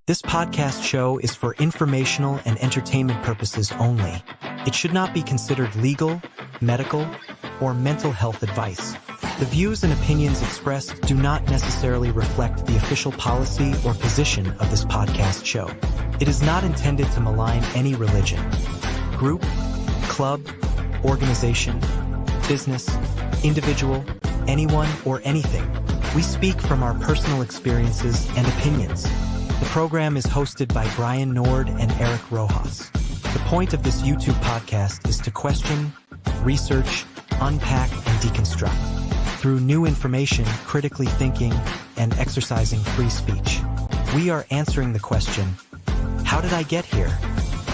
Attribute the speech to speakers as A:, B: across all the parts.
A: This podcast show is for informational and entertainment purposes only. It should not be considered legal, medical, or mental health advice. The views and opinions expressed do not necessarily reflect the official policy or position of this podcast show. It is not intended to malign any religion, group, club, organization, business, individual, anyone, or anything. We speak from our personal experiences and opinions. The program is hosted by Brian Nord and Eric Rojas. The point of this YouTube podcast is to question, research, unpack, and deconstruct through new information, critically thinking, and exercising free speech. We are answering the question, how did I get here?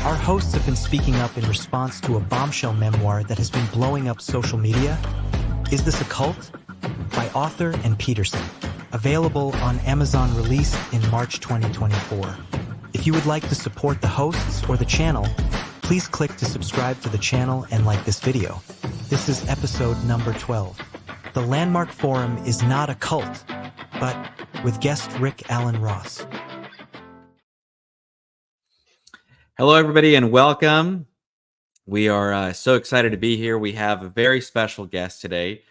A: Our hosts have been speaking up in response to a bombshell memoir that has been blowing up social media. Is This a Cult? By Author and Peterson. Available on Amazon, release in March 2024. If you would like to support the hosts or the channel, please click to subscribe to the channel and like this video. This is episode number 12. The Landmark Forum is not a cult, but with guest Rick Alan Ross.
B: Hello, everybody, and welcome. We are so excited to be here. We have a very special guest today.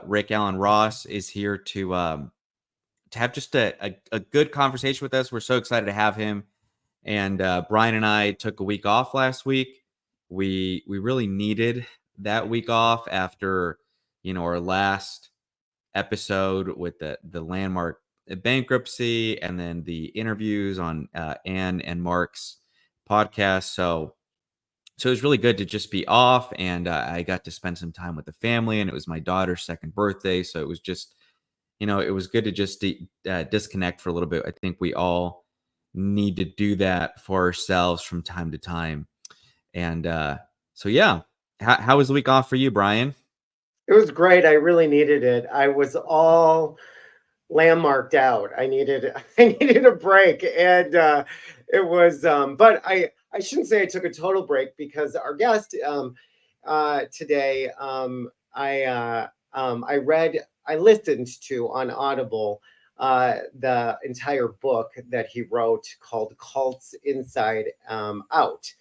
B: Rick Alan Ross is here to have just a good conversation with us. We're so excited to have him. And Brian and I took a week off last week. We really needed that week off after, our last episode with the Landmark bankruptcy and then the interviews on Ann and Mark's podcast. So it was really good to just be off, and I got to spend some time with the family, and it was my daughter's second birthday. So it was just, it was good to just disconnect for a little bit. I think we all need to do that for ourselves from time to time. And so, yeah, how was the week off for you, Brian?
C: It was great. I really needed it. I was all landmarked out. I needed a break, and it was. But I shouldn't say I took a total break, because our guest today, I listened to on Audible the entire book that he wrote called Cults Inside Out.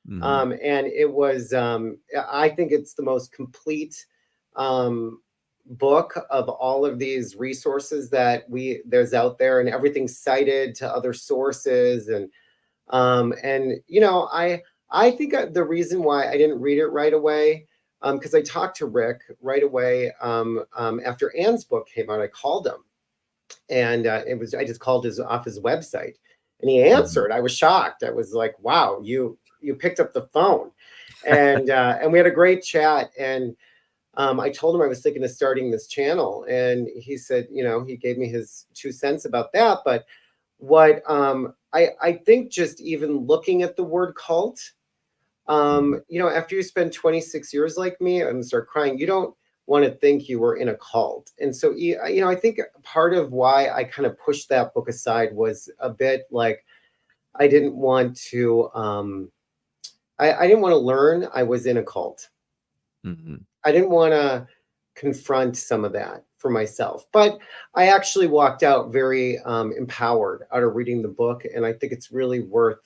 C: Mm-hmm. And it was, I think it's the most complete book of all of these resources that there's out there, and everything's cited to other sources. And I think the reason why I didn't read it right away, because I talked to Rick right away after Ann's book came out. I called him, and I just called off his website, and he answered. I was shocked. I was like, "Wow, you picked up the phone," and we had a great chat. And I told him I was thinking of starting this channel, and he said, he gave me his 2 cents about that. But what I think, just even looking at the word cult, after you spend 26 years like me and start crying, you don't want to think you were in a cult. And so, I think part of why I kind of pushed that book aside was a bit like, I didn't want to, I didn't want to learn I was in a cult. Mm-hmm. I didn't want to confront some of that for myself, but I actually walked out very empowered out of reading the book, and I think it's really worth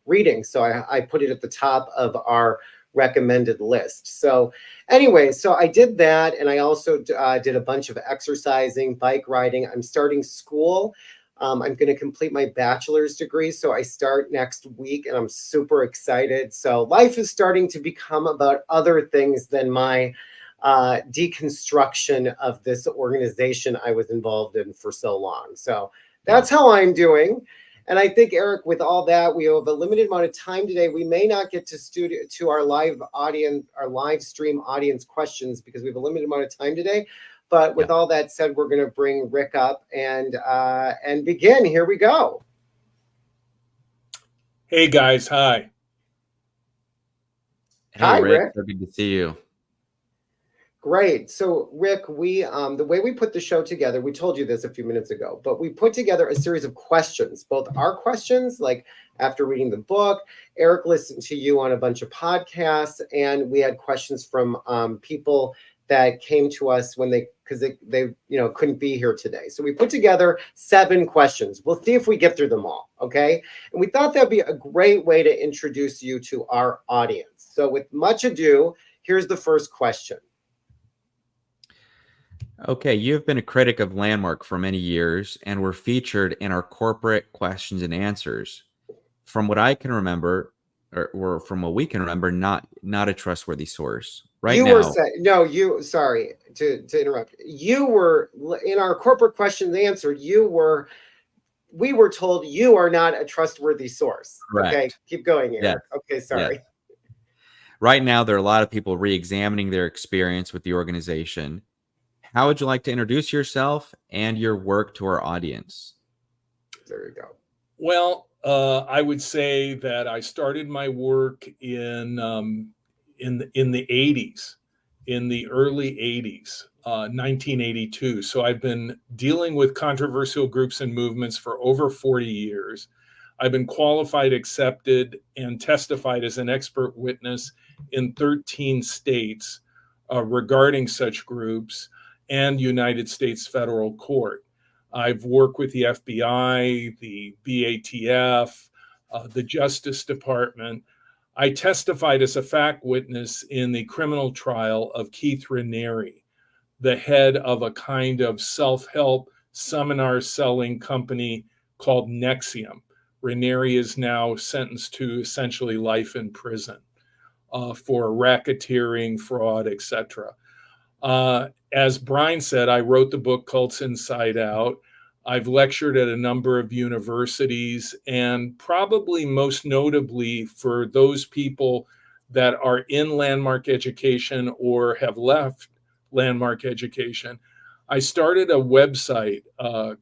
C: reading. So I put it at the top of our recommended list. So anyway, so I did that, and I also did a bunch of exercising, bike riding. I'm starting school. I'm going to complete my bachelor's degree, so I start next week, and I'm super excited. So life is starting to become about other things than my deconstruction of this organization I was involved in for so long. So that's how I'm doing. And I think, Eric, with all that, we have a limited amount of time today. We may not get to our live audience, our live stream audience questions, because we have a limited amount of time today. But with all that said, we're going to bring Rick up and begin. Here we go.
D: Hey guys, hi.
B: Hey, hi, Rick. So good to see you.
C: Great. So, Rick, we the way we put the show together, we told you this a few minutes ago, but we put together a series of questions, both our questions, like after reading the book, Eric listened to you on a bunch of podcasts, and we had questions from people that came to us when because they couldn't be here today. So we put together 7 questions. We'll see if we get through them all, okay? And we thought that'd be a great way to introduce you to our audience. So with much ado, here's the first question.
B: Okay, you've been a critic of Landmark for many years and were featured in our corporate questions and answers. From what I can remember, or from what we can remember, not a trustworthy source.
C: Sorry to interrupt. You were in our corporate questions and answer. We were told you are not a trustworthy source.
B: Correct.
C: Okay, keep going, Eric.
B: Yes.
C: Okay, sorry.
B: Yes. Right now, there are a lot of people re-examining their experience with the organization. How would you like to introduce yourself and your work to our audience?
C: There you go.
D: Well, I would say that I started my work in the 80s, in the early 80s, 1982. So I've been dealing with controversial groups and movements for over 40 years. I've been qualified, accepted, and testified as an expert witness in 13 states regarding such groups and United States federal court. I've worked with the FBI, the BATF, the Justice Department. I testified as a fact witness in the criminal trial of Keith Raniere, the head of a kind of self-help seminar selling company called NXIVM. Raniere is now sentenced to essentially life in prison for racketeering, fraud, etc. As Brian said, I wrote the book Cults Inside Out. I've lectured at a number of universities, and probably most notably for those people that are in landmark education or have left landmark education, I started a website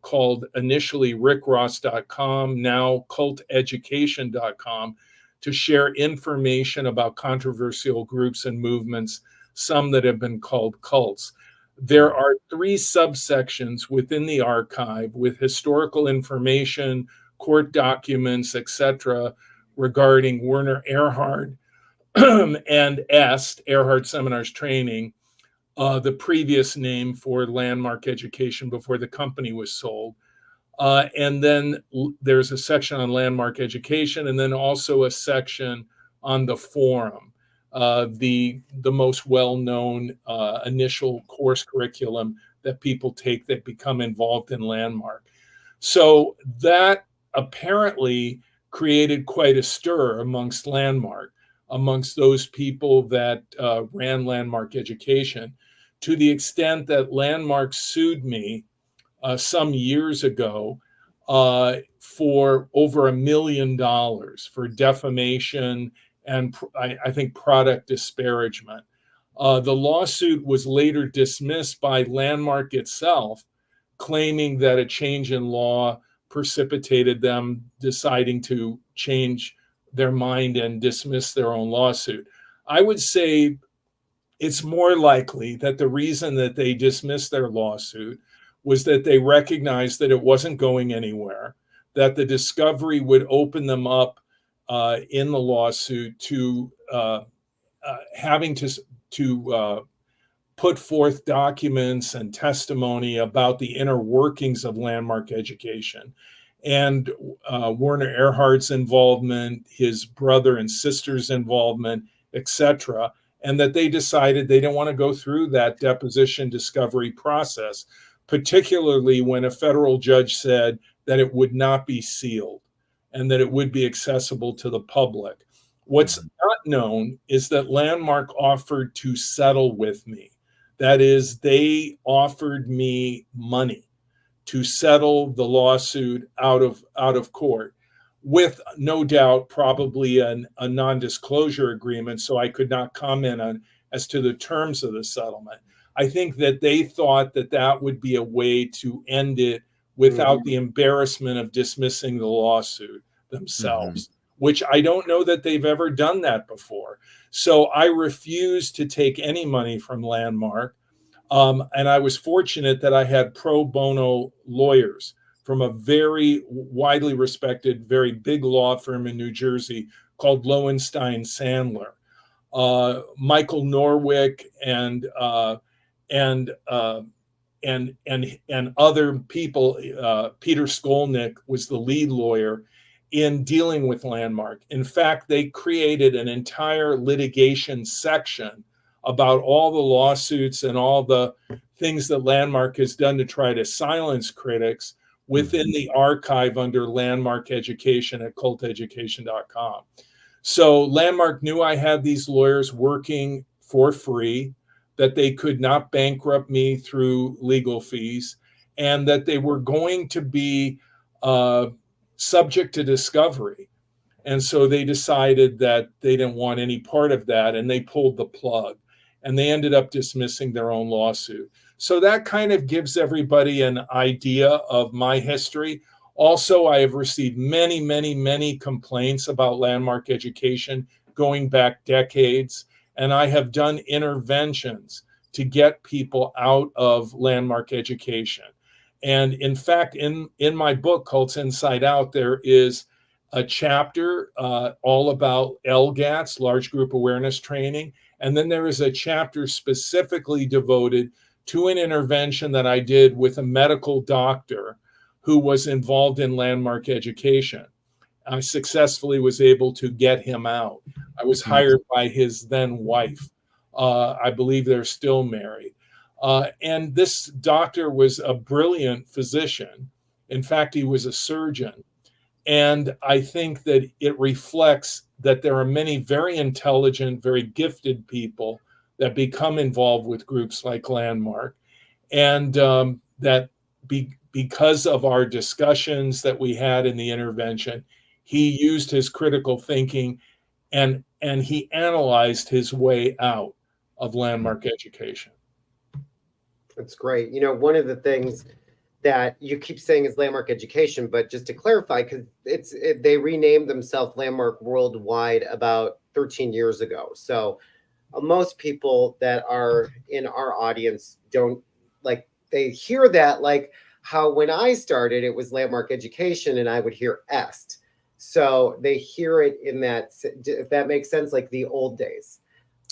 D: called initially rickross.com, now culteducation.com, to share information about controversial groups and movements, some that have been called cults. There are 3 subsections within the archive with historical information, court documents, etc., regarding Werner Erhard and EST, Erhard Seminars Training, the previous name for Landmark Education before the company was sold. And then there's a section on Landmark Education, and then also a section on the forum. The most well-known initial course curriculum that people take that become involved in Landmark. So that apparently created quite a stir amongst Landmark, amongst those people that ran Landmark Education, to the extent that Landmark sued me some years ago for over $1 million for defamation and I think product disparagement. The lawsuit was later dismissed by Landmark itself, claiming that a change in law precipitated them deciding to change their mind and dismiss their own lawsuit. I would say it's more likely that the reason that they dismissed their lawsuit was that they recognized that it wasn't going anywhere, that the discovery would open them up in the lawsuit to having to put forth documents and testimony about the inner workings of Landmark Education and Werner Erhard's involvement, his brother and sister's involvement, etc., and that they decided they didn't want to go through that deposition discovery process, particularly when a federal judge said that it would not be sealed and that it would be accessible to the public. What's not known is that Landmark offered to settle with me. That is, they offered me money to settle the lawsuit out of court, with no doubt probably a non-disclosure agreement, so I could not comment on as to the terms of the settlement. I think that they thought that that would be a way to end it without the embarrassment of dismissing the lawsuit themselves, which I don't know that they've ever done that before. So I refused to take any money from Landmark. And I was fortunate that I had pro bono lawyers from a very widely respected, very big law firm in New Jersey called Lowenstein Sandler. Michael Norwick and and other people. Peter Skolnick was the lead lawyer in dealing with Landmark. In fact, they created an entire litigation section about all the lawsuits and all the things that Landmark has done to try to silence critics within the archive under Landmark Education at culteducation.com. So Landmark knew I had these lawyers working for free, that they could not bankrupt me through legal fees, and that they were going to be subject to discovery. And so they decided that they didn't want any part of that, and they pulled the plug, and they ended up dismissing their own lawsuit. So that kind of gives everybody an idea of my history. Also, I have received many, many, many complaints about Landmark Education going back decades, and I have done interventions to get people out of Landmark Education. And in fact, in my book, Cults Inside Out, there is a chapter all about LGATs, Large Group Awareness Training. And then there is a chapter specifically devoted to an intervention that I did with a medical doctor who was involved in Landmark Education. I successfully was able to get him out. I was hired by his then wife. I believe they're still married. And this doctor was a brilliant physician. In fact, he was a surgeon. And I think that it reflects that there are many very intelligent, very gifted people that become involved with groups like Landmark. And that because of our discussions that we had in the intervention, he used his critical thinking and he analyzed his way out of Landmark Education.
C: That's great. You know, one of the things that you keep saying is Landmark Education, but just to clarify, because they renamed themselves Landmark Worldwide about 13 years ago. So most people that are in our audience don't like, they hear that like how when I started, it was Landmark Education and I would hear EST. So they hear it in that, if that makes sense, like the old days.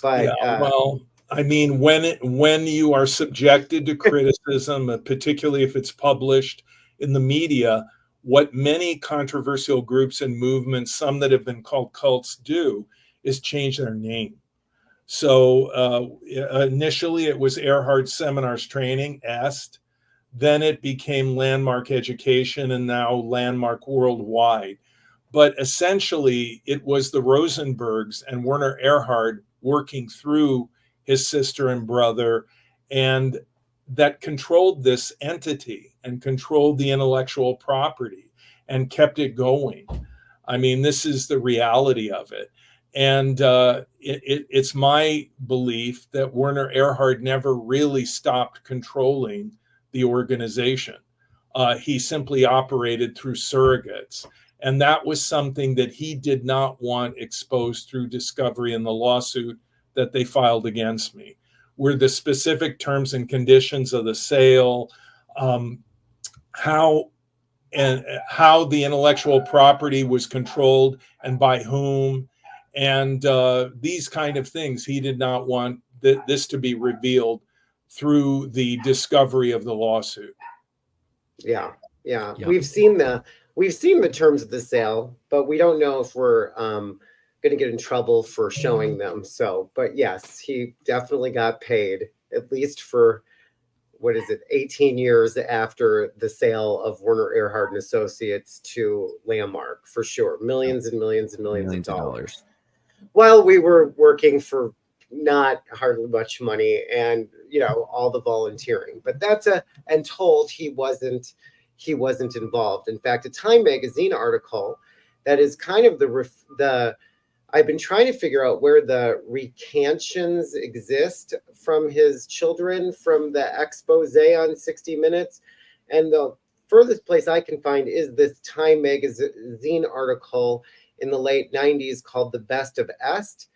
C: But
D: yeah, well, I mean, when you are subjected to criticism, particularly if it's published in the media, what many controversial groups and movements, some that have been called cults, do is change their name. So initially it was Erhard Seminars Training, EST. Then it became Landmark Education, and now Landmark Worldwide. But essentially, it was the Rosenbergs and Werner Erhard working through his sister and brother, and that controlled this entity and controlled the intellectual property and kept it going. I mean, this is the reality of it. And it's my belief that Werner Erhard never really stopped controlling the organization. He simply operated through surrogates. And that was something that he did not want exposed through discovery in the lawsuit that they filed against me, were the specific terms and conditions of the sale, how the intellectual property was controlled and by whom, and these kind of things. He did not want this to be revealed through the discovery of the lawsuit.
C: Yeah. We've seen the terms of the sale, but we don't know if we're going to get in trouble for showing them. So, but yes, he definitely got paid, at least for, 18 years after the sale of Werner Erhard and Associates to Landmark, for sure. Millions and millions and millions of dollars. While we were working for not hardly much money and, all the volunteering. But and told he wasn't involved. In fact, a Time magazine article that is kind of I've been trying to figure out where the recantions exist from his children from the expose on 60 Minutes. And the furthest place I can find is this Time magazine article in the late 90s called The Best of Est.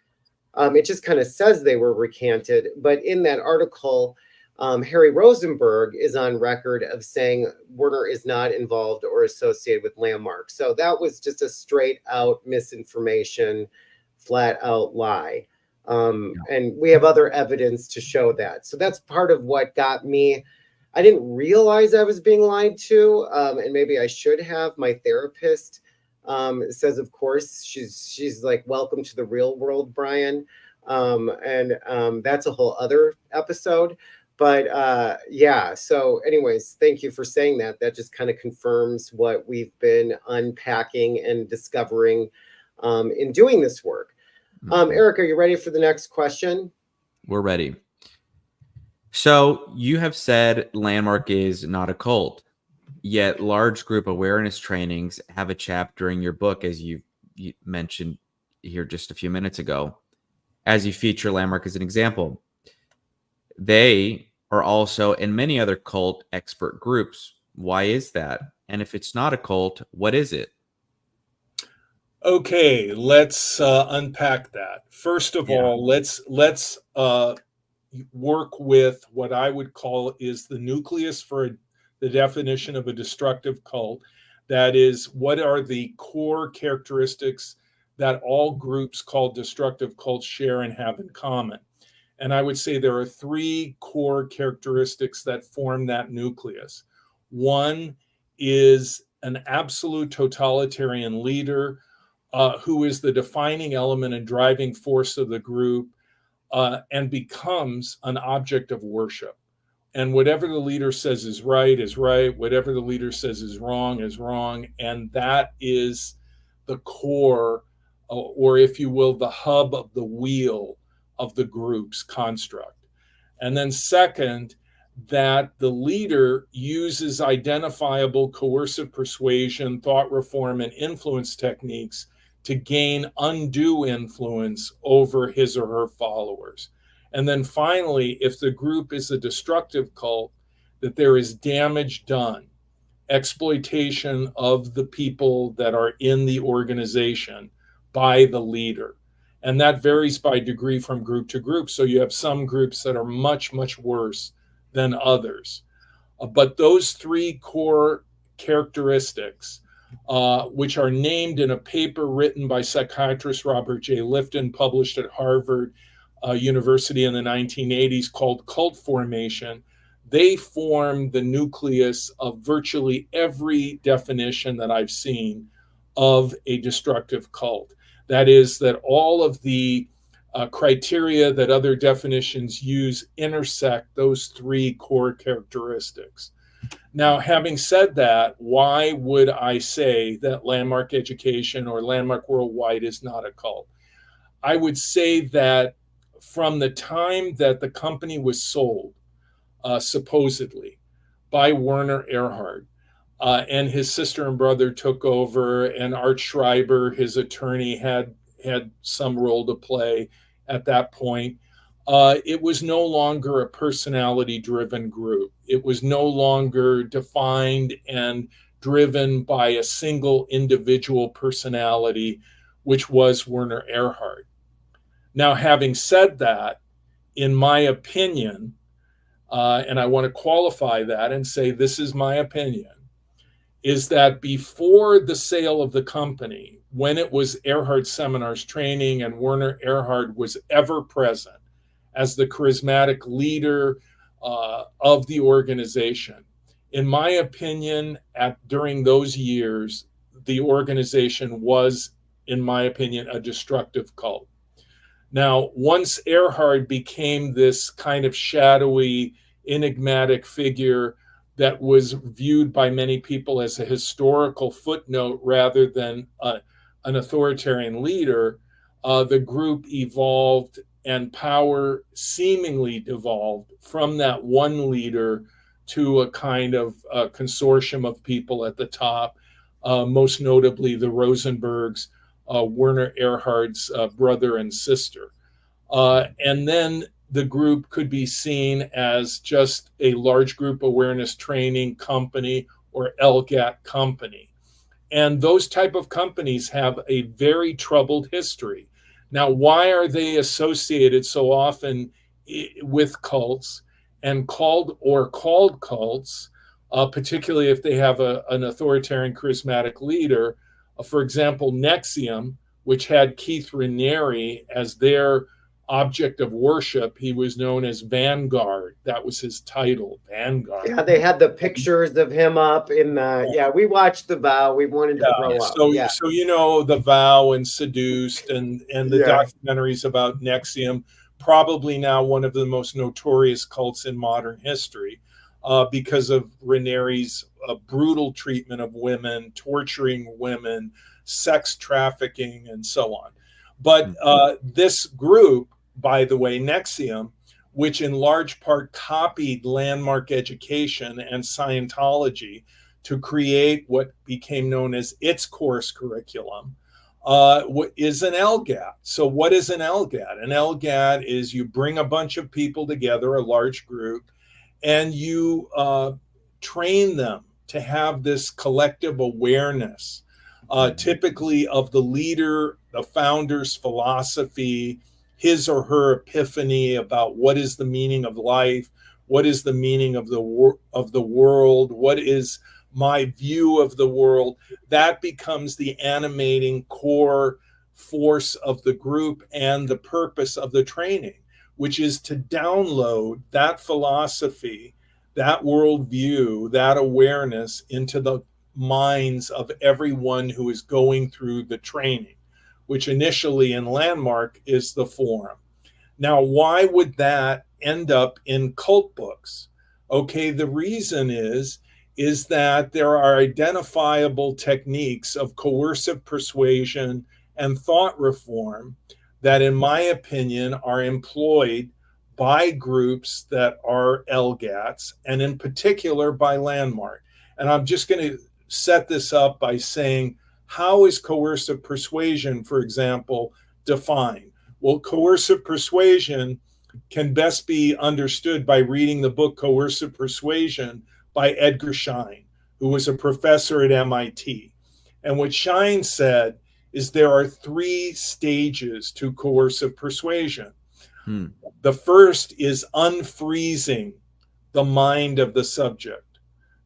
C: It just kind of says they were recanted. But in that article, Harry Rosenberg is on record of saying Werner is not involved or associated with Landmark. So that was just a straight out misinformation, flat out lie. And we have other evidence to show that. So that's part of what got me. I didn't realize I was being lied to, and maybe I should have. My therapist says, of course, she's like, welcome to the real world, Brian. That's a whole other episode. But yeah, so anyways, thank you for saying that. That just kind of confirms what we've been unpacking and discovering in doing this work. Eric, are you ready for the next question?
B: We're ready. So you have said Landmark is not a cult, yet large group awareness trainings have a chapter in your book, as you mentioned here just a few minutes ago, as you feature Landmark as an example. They are also in many other cult expert groups. Why is that? And if it's not a cult, what is it?
D: Okay, let's unpack that. First of all, let's work with what I would call is the nucleus for the definition of a destructive cult. That is, what are the core characteristics that all groups called destructive cults share and have in common? And I would say there are three core characteristics that form that nucleus. One is an absolute totalitarian leader who is the defining element and driving force of the group, and becomes an object of worship. And whatever the leader says is right, whatever the leader says is wrong, and that is the core, or if you will, the hub of the wheel of the group's construct. And then second, that the leader uses identifiable coercive persuasion, thought reform, and influence techniques to gain undue influence over his or her followers. And then finally, if the group is a destructive cult, that there is damage done, exploitation of the people that are in the organization by the leader. And that varies by degree from group to group. So you have some groups that are much, much worse than others. But those three core characteristics, which are named in a paper written by psychiatrist Robert J. Lifton, published at Harvard University in the 1980s, called cult formation, they form the nucleus of virtually every definition that I've seen of a destructive cult. That is, that all of the criteria that other definitions use intersect those three core characteristics. Now, having said that, why would I say that Landmark Education or Landmark Worldwide is not a cult? I would say that from the time that the company was sold, supposedly, by Werner Erhard, and his sister and brother took over, and Art Schreiber, his attorney, had some role to play at that point. It was no longer a personality-driven group. It was no longer defined and driven by a single individual personality, which was Werner Erhard. Now, having said that, in my opinion, and I want to qualify that and say this is my opinion, is that before the sale of the company, when it was Erhard Seminars Training and Werner Erhard was ever present as the charismatic leader of the organization, in my opinion, during those years, the organization was, in my opinion, a destructive cult. Now, once Erhard became this kind of shadowy, enigmatic figure that was viewed by many people as a historical footnote rather than an authoritarian leader, the group evolved and power seemingly devolved from that one leader to a kind of consortium of people at the top, most notably the Rosenbergs, Werner Erhard's brother and sister. And then the group could be seen as just a large group awareness training company or LGAT company. And those type of companies have a very troubled history. Now, why are they associated so often with cults and called cults, particularly if they have an authoritarian charismatic leader? For example, NXIVM, which had Keith Raniere as their object of worship, he was known as Vanguard. That was his title, Vanguard.
C: Yeah, they had the pictures of him up in the, yeah, we watched The Vow. We wanted to throw up.
D: So,
C: Yeah.
D: so you know, The Vow and Seduced and the
C: Yeah.
D: documentaries about NXIVM, probably now one of the most notorious cults in modern history, because of Ranieri's brutal treatment of women, torturing women, sex trafficking, and so on. But this group, by the way, NXIVM, which in large part copied Landmark Education and Scientology to create what became known as its course curriculum, is an LGAT. So what is an LGAT? An LGAT is you bring a bunch of people together, a large group, and you train them to have this collective awareness, typically of the leader, the founder's philosophy, his or her epiphany about what is the meaning of life, what is the meaning of the world, what is my view of the world. That becomes the animating core force of the group and the purpose of the training, which is to download that philosophy, that worldview, that awareness into the minds of everyone who is going through the training, which initially in Landmark is the forum. Now, why would that end up in cult books? Okay, the reason is that there are identifiable techniques of coercive persuasion and thought reform that, in my opinion, are employed by groups that are LGATs, and in particular by Landmark. And I'm just going to set this up by saying, how is coercive persuasion, for example, defined? Well, coercive persuasion can best be understood by reading the book Coercive Persuasion by Edgar Schein, who was a professor at MIT. And what Schein said is there are 3 stages to coercive persuasion. The first is unfreezing the mind of the subject.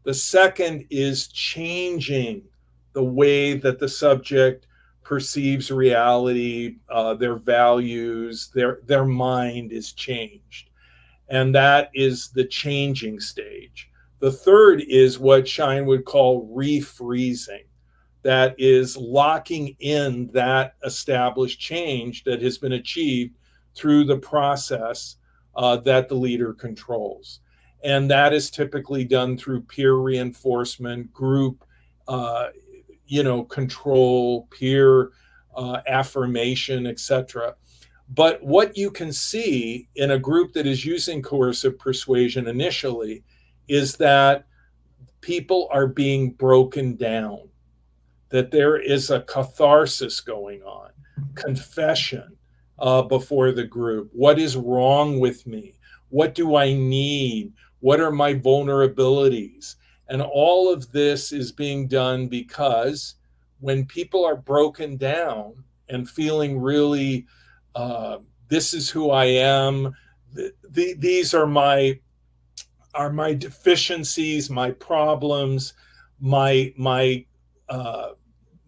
D: The second is changing the way that the subject perceives reality, their values, their mind is changed. And that is the changing stage. The third is what Schein would call refreezing. That is locking in that established change that has been achieved through the process that the leader controls. And that is typically done through peer reinforcement, group control, peer affirmation, etc. But what you can see in a group that is using coercive persuasion initially is that people are being broken down, that there is a catharsis going on, confession before the group. What is wrong with me? What do I need? What are my vulnerabilities? And all of this is being done because when people are broken down and feeling really, this is who I am, these are my deficiencies, my problems, my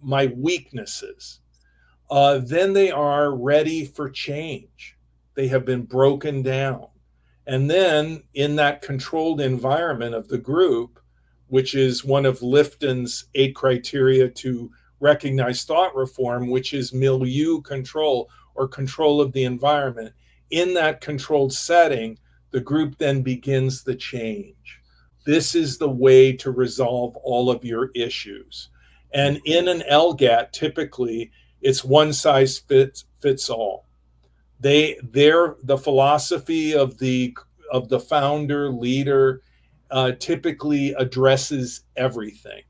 D: weaknesses, then they are ready for change. They have been broken down. And then in that controlled environment of the group, which is one of Lifton's 8 criteria to recognize thought reform, which is milieu control or control of the environment, in that controlled setting, the group then begins the change. This is the way to resolve all of your issues. And in an LGAT, typically, it's one size fits all. The philosophy of the founder, leader, typically addresses everything: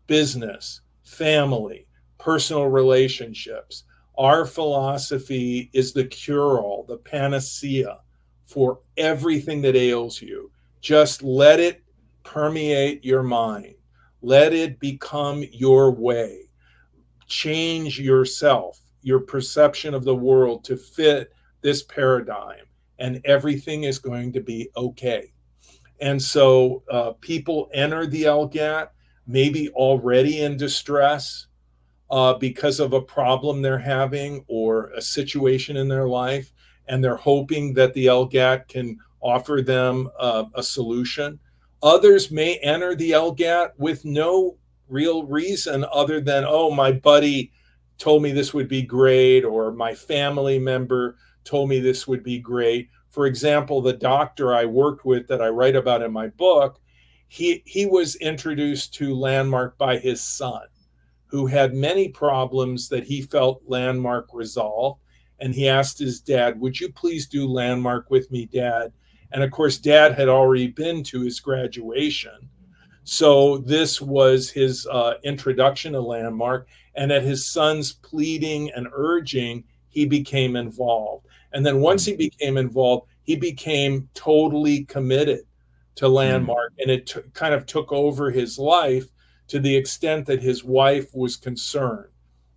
D: business, family, personal relationships. Our philosophy is the cure-all, the panacea for everything that ails you. Just let it permeate your mind. Let it become your way. Change yourself, your perception of the world to fit this paradigm, and everything is going to be okay. And so people enter the LGAT maybe already in distress because of a problem they're having or a situation in their life. and they're hoping that the LGAT can offer them a solution. Others may enter the LGAT with no real reason other than, oh, my buddy told me this would be great, or my family member told me this would be great. For example, the doctor I worked with that I write about in my book, he was introduced to Landmark by his son, who had many problems that he felt Landmark resolved. And he asked his dad, would you please do Landmark with me, Dad? And of course, Dad had already been to his graduation. So this was his introduction to Landmark. And at his son's pleading and urging, he became involved. And then once he became involved, he became totally committed to Landmark. And it kind of took over his life to the extent that his wife was concerned.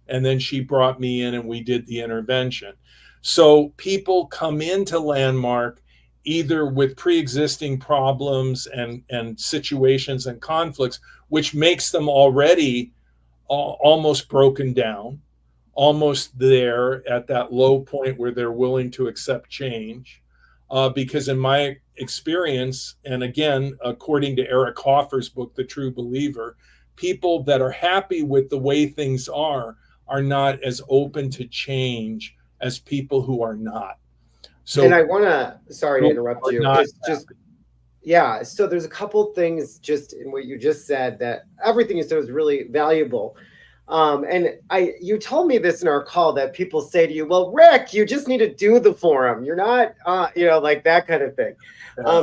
D: And then she brought me in and we did the intervention. So people come into Landmark either with pre-existing problems and situations and conflicts, which makes them already almost broken down, almost there at that low point where they're willing to accept change. Because in my experience, and again, according to Eric Hoffer's book, The True Believer, people that are happy with the way things are not as open to change as people who are not. So,
C: and I want to, sorry to interrupt you, yeah. So there's a couple things just in what you just said that everything you said was really valuable. And you told me this in our call that people say to you, well, Rick, you just need to do the forum. You're not, like that kind of thing.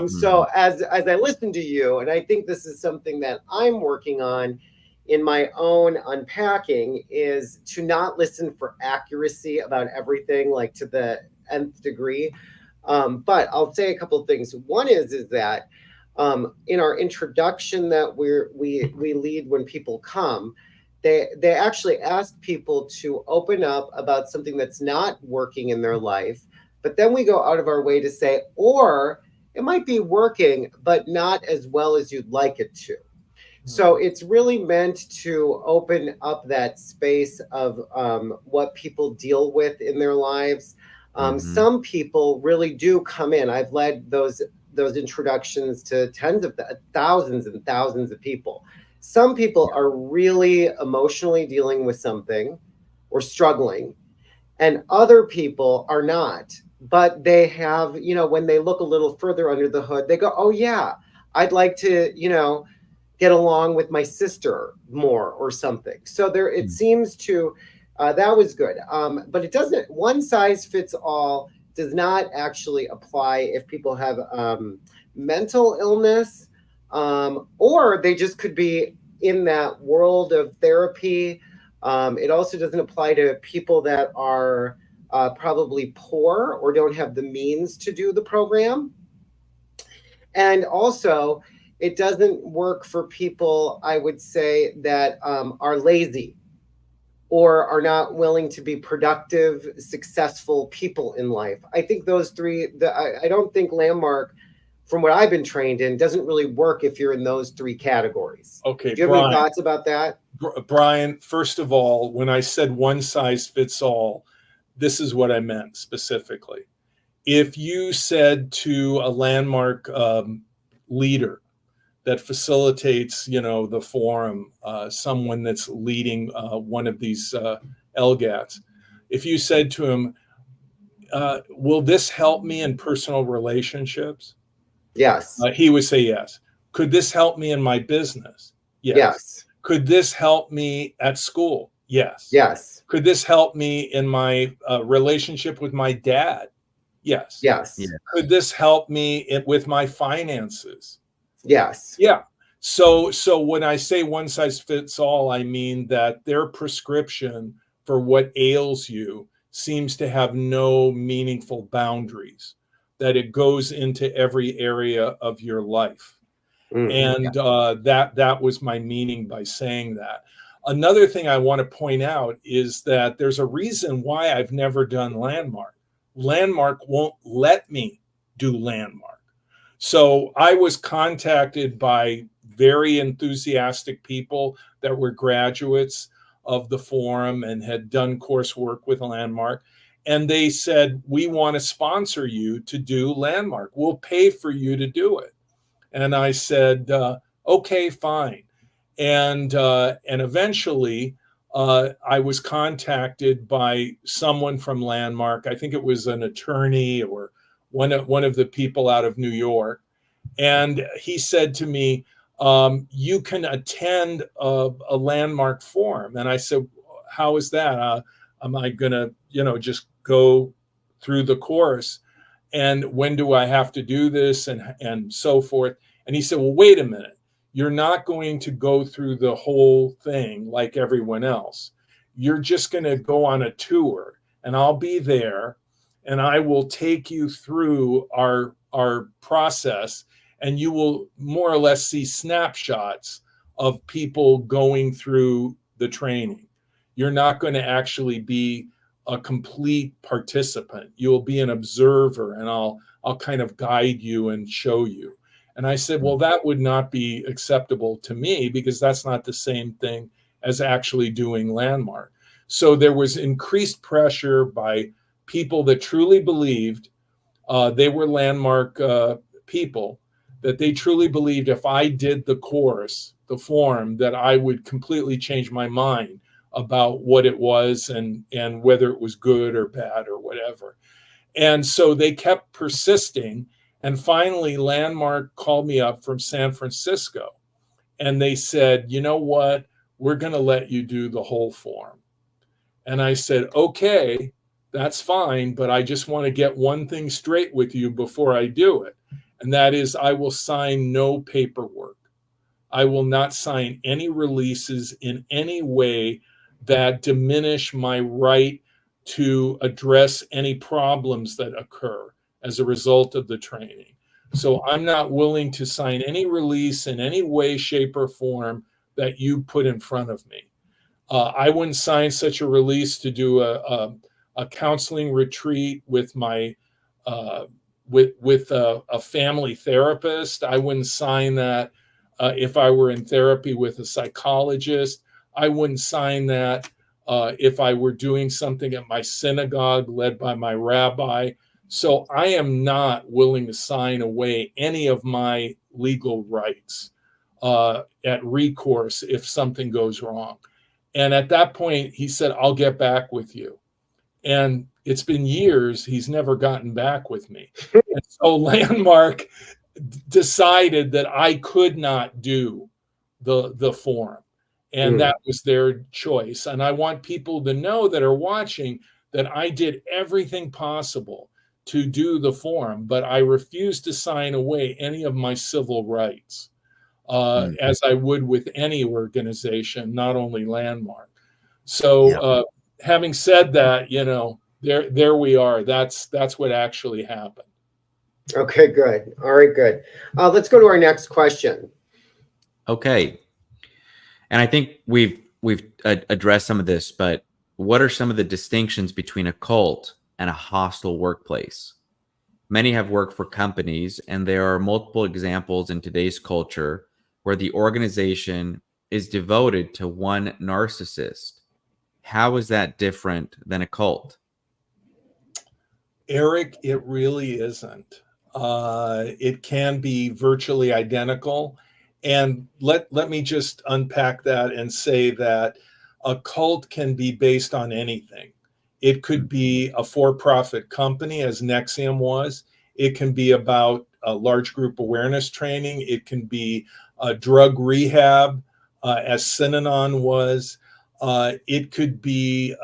C: So as I listen to you, and I think this is something that I'm working on in my own unpacking, is to not listen for accuracy about everything, like to the nth degree. But I'll say a couple of things. One is that in our introduction that we lead when people come, they actually ask people to open up about something that's not working in their life, but then we go out of our way to say, or it might be working, but not as well as you'd like it to. So it's really meant to open up that space of what people deal with in their lives. Some people really do come in. I've led those introductions to tens of thousands and thousands of people. Some people are really emotionally dealing with something or struggling, and other people are not. But they have, when they look a little further under the hood, they go, oh yeah, I'd like to, get along with my sister more or something. So there, it seems to, that was good. But it doesn't, one size fits all does not actually apply if people have mental illness, or they just could be in that world of therapy. It also doesn't apply to people that are probably poor or don't have the means to do the program. And also, it doesn't work for people, I would say, that are lazy or are not willing to be productive, successful people in life. I think those three, I don't think Landmark, from what I've been trained in, doesn't really work if you're in those three categories.
D: Okay,
C: do you have any thoughts about that?
D: Brian, first of all, when I said one size fits all, this is what I meant specifically. If you said to a Landmark leader that facilitates, the forum, someone that's leading one of these LGATs, if you said to him, will this help me in personal relationships?
C: Yes.
D: He would say yes. Could this help me in my business? Yes.
C: Yes.
D: Could this help me at school? Yes.
C: Yes.
D: Could this help me in my relationship with my dad? Yes.
C: Yes.
B: Yeah.
D: Could this help me with my finances?
C: Yes.
D: Yeah. So when I say one size fits all, I mean that their prescription for what ails you seems to have no meaningful boundaries, that it goes into every area of your life. And that was my meaning by saying that. Another thing I want to point out is that there's a reason why I've never done Landmark. Landmark won't let me do Landmark. So I was contacted by very enthusiastic people that were graduates of the forum and had done coursework with Landmark. And they said, we want to sponsor you to do Landmark. We'll pay for you to do it. And I said, okay, fine. And eventually I was contacted by someone from Landmark. I think it was an attorney or one of the people out of New York. And he said to me, you can attend a Landmark forum. And I said, how is that? Am I going to, just go through the course? And when do I have to do this? And so forth. And he said, well, wait a minute. You're not going to go through the whole thing like everyone else. You're just going to go on a tour, and I'll be there, and I will take you through our process, and you will more or less see snapshots of people going through the training. You're not going to actually be a complete participant. You'll be an observer, and I'll kind of guide you and show you. And I said, well, that would not be acceptable to me, because that's not the same thing as actually doing Landmark. So there was increased pressure by people that truly believed they were Landmark people, that they truly believed if I did the course, the forum, that I would completely change my mind about what it was and whether it was good or bad or whatever. And so they kept persisting. And finally, Landmark called me up from San Francisco, and they said, you know what, we're going to let you do the whole forum. And I said, okay, that's fine, but I just want to get one thing straight with you before I do it. And that is, I will sign no paperwork. I will not sign any releases in any way that diminish my right to address any problems that occur as a result of the training. So I'm not willing to sign any release in any way, shape, or form that you put in front of me. I wouldn't sign such a release to do a counseling retreat with my with a family therapist. I wouldn't sign that if I were in therapy with a psychologist. I wouldn't sign that if I were doing something at my synagogue led by my rabbi. So I am not willing to sign away any of my legal rights at recourse if something goes wrong. And at that point, he said, I'll get back with you. And it's been years, he's never gotten back with me. And so Landmark decided that I could not do the forum. And that was their choice. And I want people to know that are watching that I did everything possible to do the forum, but I refused to sign away any of my civil rights, as I would with any organization, not only Landmark. So having said that, there we are. That's what actually happened.
C: Okay, good. All right, good. Let's go to our next question.
B: Okay. And I think we've addressed some of this, but what are some of the distinctions between a cult and a hostile workplace? Many have worked for companies, and there are multiple examples in today's culture where the organization is devoted to one narcissist. How is that different than a cult?
D: Eric, it really isn't. It can be virtually identical. And let me just unpack that and say that a cult can be based on anything. It could be a for-profit company, as NXIVM was. It can be about a large group awareness training. It can be a drug rehab, as Synanon was. It could be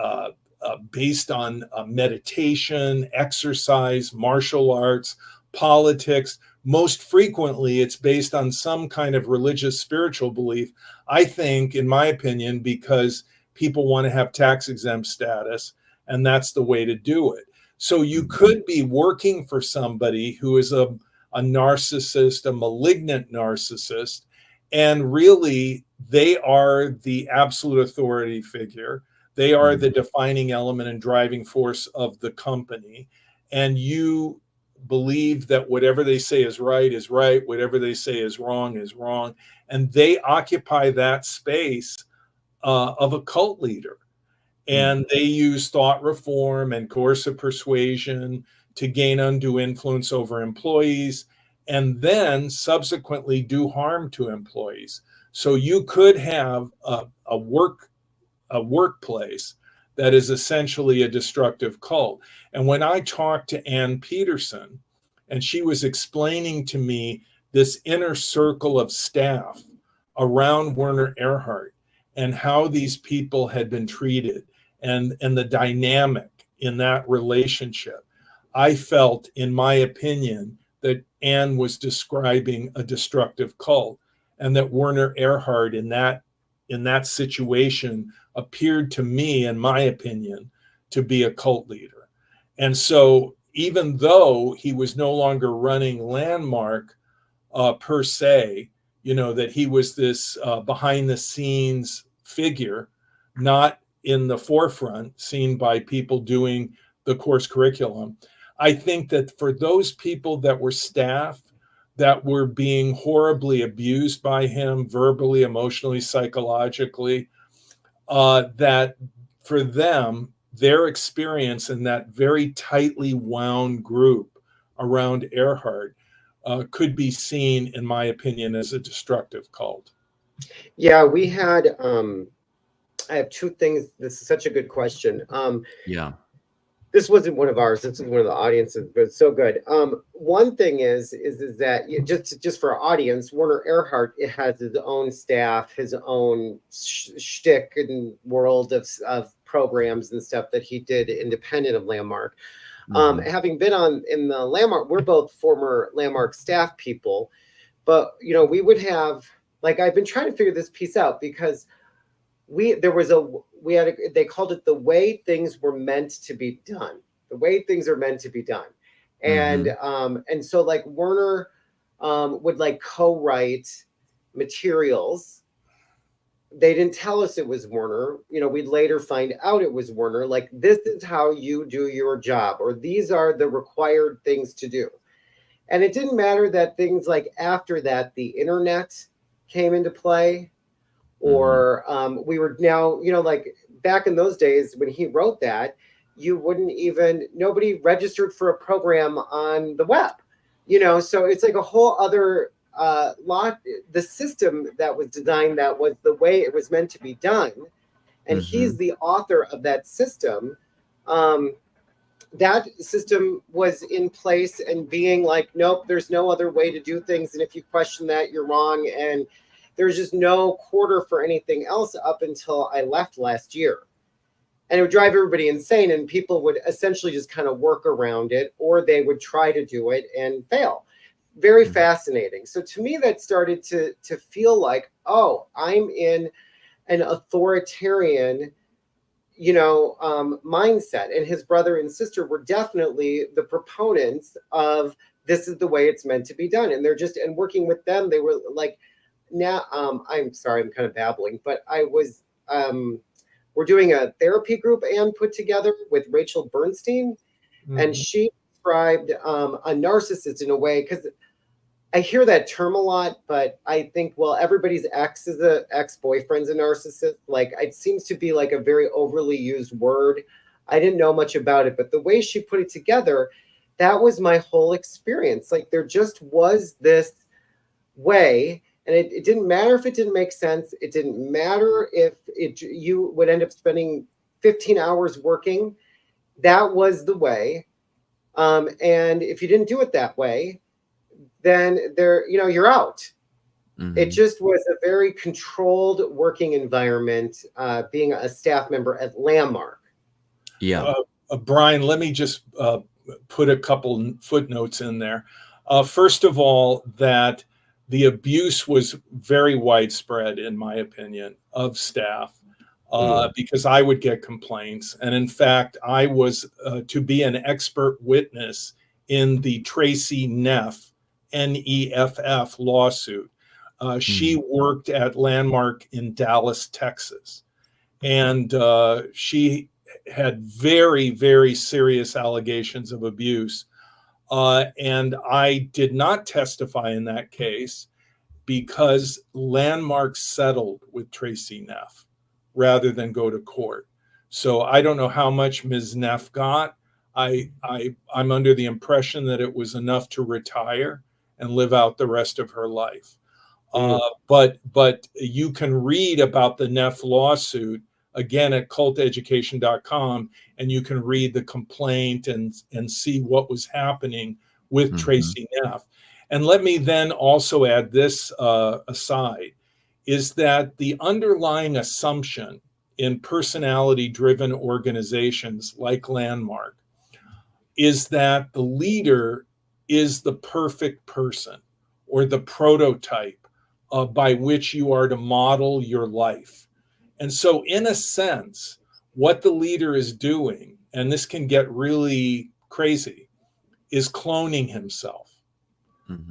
D: based on meditation, exercise, martial arts, politics. Most frequently, it's based on some kind of religious, spiritual belief. I think, in my opinion, because people want to have tax-exempt status, and that's the way to do it. So you could be working for somebody who is a narcissist, a malignant narcissist, and really they are the absolute authority figure. They are the defining element and driving force of the company. And you believe that whatever they say is right, whatever they say is wrong. And they occupy that space of a cult leader. And they use thought reform and coercive persuasion to gain undue influence over employees and then subsequently do harm to employees. So you could have a workplace that is essentially a destructive cult. And when I talked to Ann Peterson, and she was explaining to me this inner circle of staff around Werner Erhard and how these people had been treated and the dynamic in that relationship, I felt, in my opinion, that Ann was describing a destructive cult, and that Werner Erhard in that situation appeared to me, in my opinion, to be a cult leader. And so even though he was no longer running Landmark per se, that he was this behind the scenes figure, not in the forefront, seen by people doing the course curriculum. I think that for those people that were staff that were being horribly abused by him, verbally, emotionally, psychologically, that for them, their experience in that very tightly wound group around Erhard could be seen, in my opinion, as a destructive cult.
C: Yeah, we had, I have two things. This is such a good question.
B: Yeah.
C: This wasn't one of ours. This is one of the audiences, but it's so good. One thing is that just for our audience, Werner Erhard, it has his own staff, his own shtick and world of programs and stuff that he did independent of Landmark. Having been in the Landmark, we're both former Landmark staff people, but we would have, like, I've been trying to figure this piece out because they called it the way things were meant to be done. The way things are meant to be done. And so like Werner would like co-write materials. They didn't tell us it was Werner. We'd later find out it was Werner. Like, this is how you do your job, or these are the required things to do. And it didn't matter that things like after that, the internet came into play. Or we were now, like back in those days when he wrote that, nobody registered for a program on the web, so it's like a whole other lot. The system that was designed, that was the way it was meant to be done. And he's the author of that system. That system was in place and being like, nope, there's no other way to do things. And if you question that, you're wrong. And there's just no quarter for anything else up until I left last year. And it would drive everybody insane. And people would essentially just kind of work around it, or they would try to do it and fail. Very fascinating. So to me, that started to feel like, oh, I'm in an authoritarian, mindset. And his brother and sister were definitely the proponents of this is the way it's meant to be done. And and working with them, they were like, now, I'm sorry, I'm kind of babbling, but we're doing a therapy group Ann put together with Rachel Bernstein, and she described a narcissist in a way, because I hear that term a lot, but I think, well, everybody's ex-boyfriend's a narcissist. Like, it seems to be like a very overly used word. I didn't know much about it, but the way she put it together, that was my whole experience. Like, there just was this way. And it didn't matter if it didn't make sense. It didn't matter if you would end up spending 15 hours working. That was the way. And if you didn't do it that way, then you're out. It just was a very controlled working environment, being a staff member at Landmark.
B: Yeah.
D: Brian, let me just put a couple footnotes in there. First of all, that the abuse was very widespread, in my opinion, of staff, because I would get complaints. And in fact, I was to be an expert witness in the Tracy Neff, Neff lawsuit. She worked at Landmark in Dallas, Texas. And she had very, very serious allegations of abuse. And I did not testify in that case because Landmark settled with Tracy Neff rather than go to court. So I don't know how much Ms. Neff got. I'm under the impression that it was enough to retire and live out the rest of her life. But you can read about the Neff lawsuit again at culteducation.com, and you can read the complaint and see what was happening with Tracy Neff. And let me then also add this aside, is that the underlying assumption in personality-driven organizations like Landmark is that the leader is the perfect person or the prototype by which you are to model your life. And so in a sense, what the leader is doing, and this can get really crazy, is cloning himself.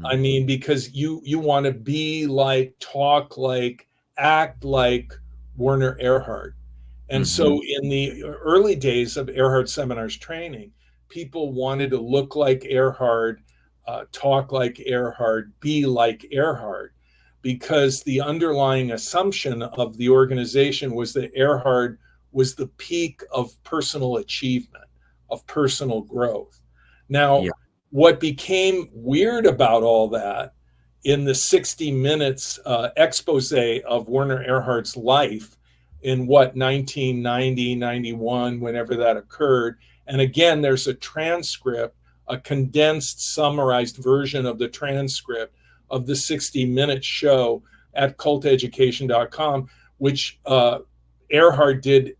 D: I mean, because you want to be like, talk like, act like Werner Erhard. And so in the early days of Erhard Seminars training, people wanted to look like Erhard, talk like Erhard, be like Erhard, because the underlying assumption of the organization was that Erhard was the peak of personal achievement, of personal growth. Now, what became weird about all that in the 60 Minutes expose of Werner Erhard's life in 1990, 91, whenever that occurred. And again, there's a transcript, a condensed, summarized version of the transcript of the 60 Minutes show at culteducation.com, which Erhard did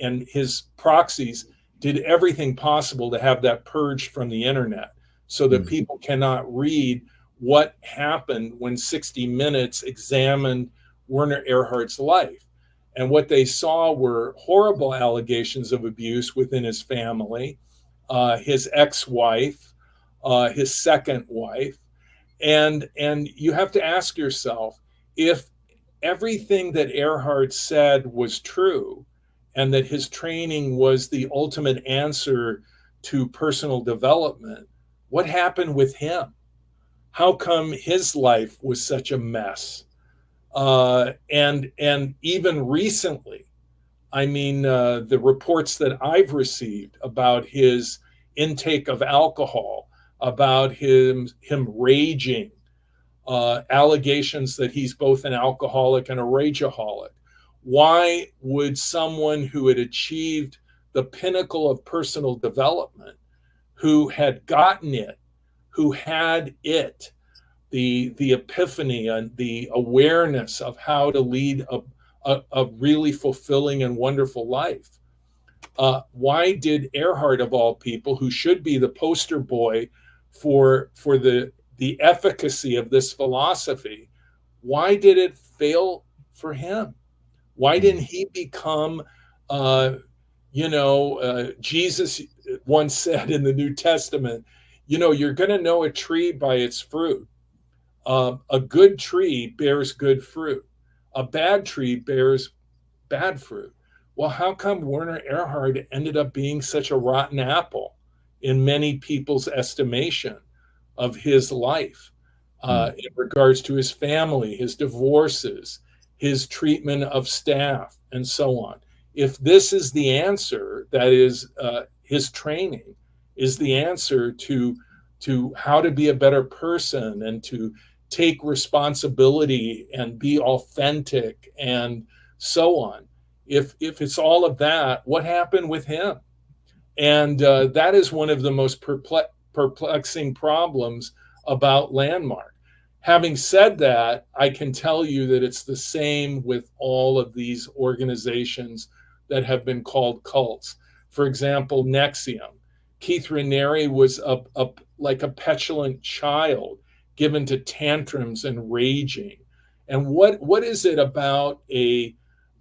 D: and his proxies did everything possible to have that purged from the internet so that people cannot read what happened when 60 Minutes examined Werner Erhard's life. And what they saw were horrible allegations of abuse within his family, his ex-wife, his second wife. And you have to ask yourself, if everything that Erhard said was true and that his training was the ultimate answer to personal development, what happened with him? How come his life was such a mess? And even recently, I mean, the reports that I've received about his intake of alcohol, about him raging, allegations that he's both an alcoholic and a rageaholic. Why would someone who had achieved the pinnacle of personal development, who had gotten it, who had it, the epiphany and the awareness of how to lead a really fulfilling and wonderful life, why did Erhard, of all people, who should be the poster boy for the efficacy of this philosophy, why did it fail for him? Why didn't he become, Jesus once said in the New Testament, you're going to know a tree by its fruit. A good tree bears good fruit. A bad tree bears bad fruit. Well, how come Werner Erhard ended up being such a rotten apple in many people's estimation of his life in regards to his family, his divorces, his treatment of staff, and so on? If this is the answer, that is his training is the answer to how to be a better person and to take responsibility and be authentic and so on. If it's all of that, what happened with him? And that is one of the most perplexing problems about Landmark. Having said that, I can tell you that it's the same with all of these organizations that have been called cults. For example, NXIVM. Keith Raniere was like a petulant child given to tantrums and raging. And what is it about a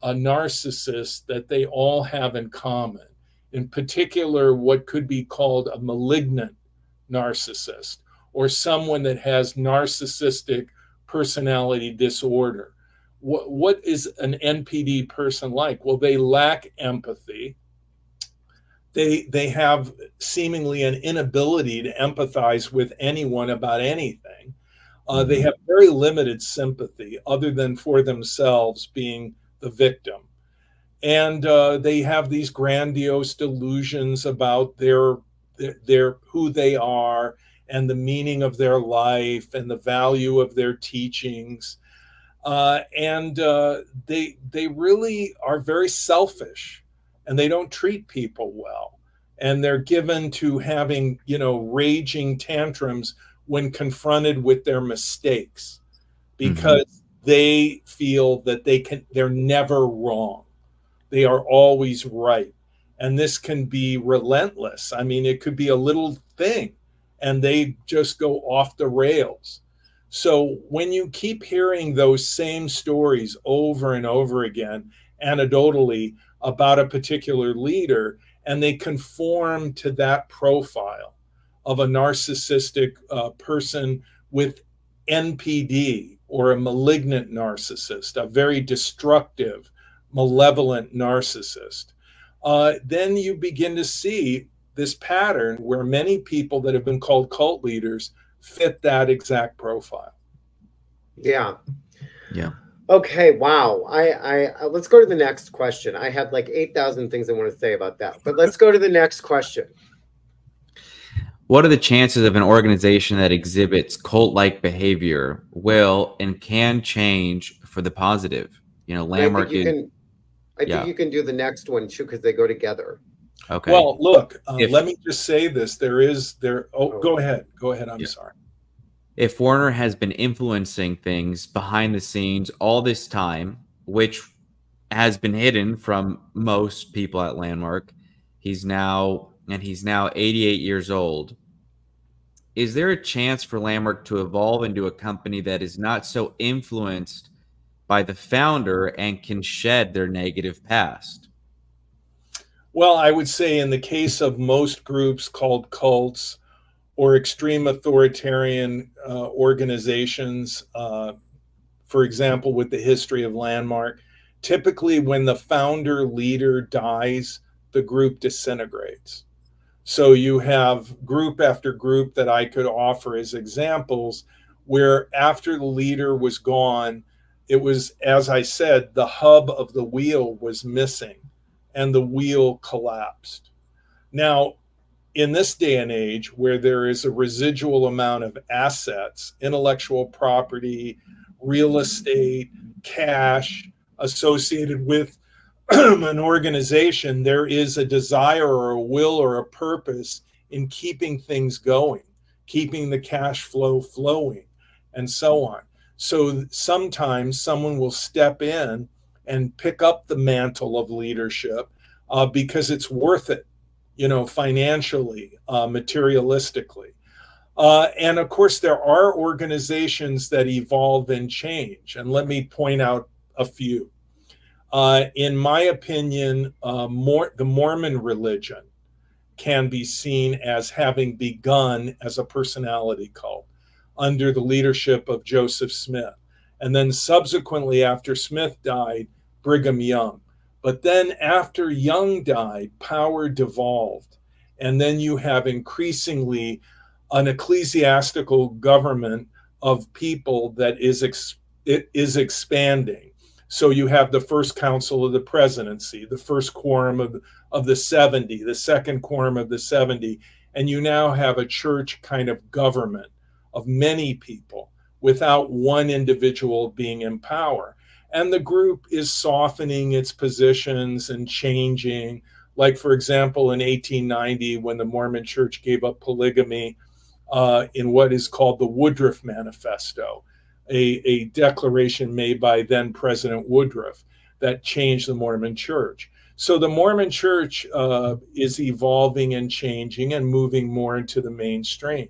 D: narcissist that they all have in common? In particular, what could be called a malignant narcissist, or someone that has narcissistic personality disorder. What is an NPD person like? Well, they lack empathy. They have seemingly an inability to empathize with anyone about anything. They have very limited sympathy other than for themselves being the victim. And they have these grandiose delusions about their who they are and the meaning of their life and the value of their teachings. And they really are very selfish, and they don't treat people well. And they're given to having, raging tantrums when confronted with their mistakes, because they feel that they're never wrong. They are always right. And this can be relentless. I mean, it could be a little thing and they just go off the rails. So when you keep hearing those same stories over and over again, anecdotally, about a particular leader, and they conform to that profile of a narcissistic person with NPD, or a malignant narcissist, a very destructive, malevolent narcissist, then you begin to see this pattern where many people that have been called cult leaders fit that exact profile.
C: Yeah.
B: Yeah.
C: Okay. Wow. I let's go to the next question. I have like 8,000 things I want to say about that, but let's go to the next question.
B: What are the chances of an organization that exhibits cult-like behavior will and can change for the positive? Landmark.
C: I think you can do the next one too, because they go together.
B: Okay.
D: Well, look, let me just say this. Go ahead. I'm sorry.
B: If Warner has been influencing things behind the scenes all this time, which has been hidden from most people at Landmark, he's now 88 years old. Is there a chance for Landmark to evolve into a company that is not so influenced by the founder and can shed their negative past?
D: Well, I would say in the case of most groups called cults or extreme authoritarian organizations, for example, with the history of Landmark, typically when the founder leader dies, the group disintegrates. So you have group after group that I could offer as examples where after the leader was gone, it was, as I said, the hub of the wheel was missing and the wheel collapsed. Now, in this day and age where there is a residual amount of assets, intellectual property, real estate, cash associated with an organization, there is a desire or a will or a purpose in keeping things going, keeping the cash flow flowing, and so on. So sometimes someone will step in and pick up the mantle of leadership because it's worth it, financially, materialistically. And of course, there are organizations that evolve and change. And let me point out a few. In my opinion, the Mormon religion can be seen as having begun as a personality cult under the leadership of Joseph Smith. And then subsequently, after Smith died, Brigham Young. But then after Young died, power devolved. And then you have increasingly an ecclesiastical government of people that is expanding. So you have the first council of the presidency, the first quorum of the 70, the second quorum of the 70, and you now have a church kind of government of many people without one individual being in power. And the group is softening its positions and changing. Like, for example, in 1890, when the Mormon Church gave up polygamy in what is called the Woodruff Manifesto, a declaration made by then President Woodruff that changed the Mormon Church. So the Mormon Church is evolving and changing and moving more into the mainstream,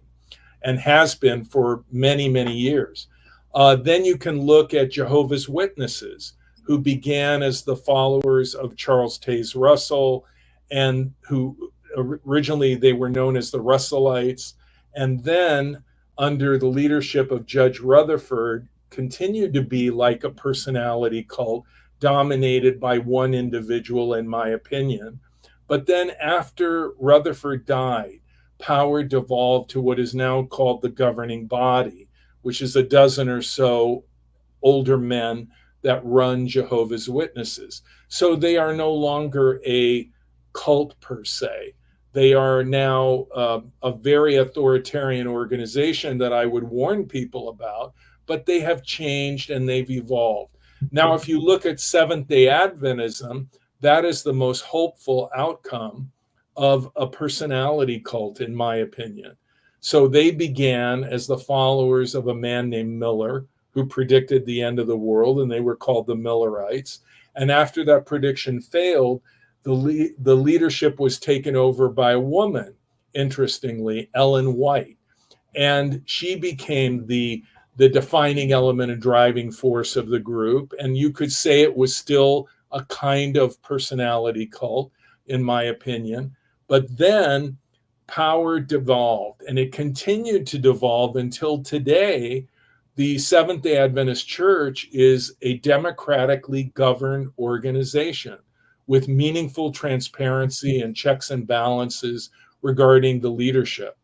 D: and has been for many, many years. Then you can look at Jehovah's Witnesses, who began as the followers of Charles Taze Russell, and who originally they were known as the Russellites, and then under the leadership of Judge Rutherford, continued to be like a personality cult dominated by one individual, in my opinion. But then after Rutherford died, power devolved to what is now called the governing body, which is a dozen or so older men that run Jehovah's Witnesses. So they are no longer a cult per se. They are now a very authoritarian organization that I would warn people about, but they have changed and they've evolved. Now, if you look at Seventh-day Adventism, that is the most hopeful outcome of a personality cult, in my opinion. So they began as the followers of a man named Miller, who predicted the end of the world, and they were called the Millerites. And after that prediction failed, the leadership was taken over by a woman, interestingly, Ellen White. And she became the defining element and driving force of the group. And you could say it was still a kind of personality cult, in my opinion. But then power devolved, and it continued to devolve until today. The Seventh-day Adventist Church is a democratically governed organization with meaningful transparency and checks and balances regarding the leadership.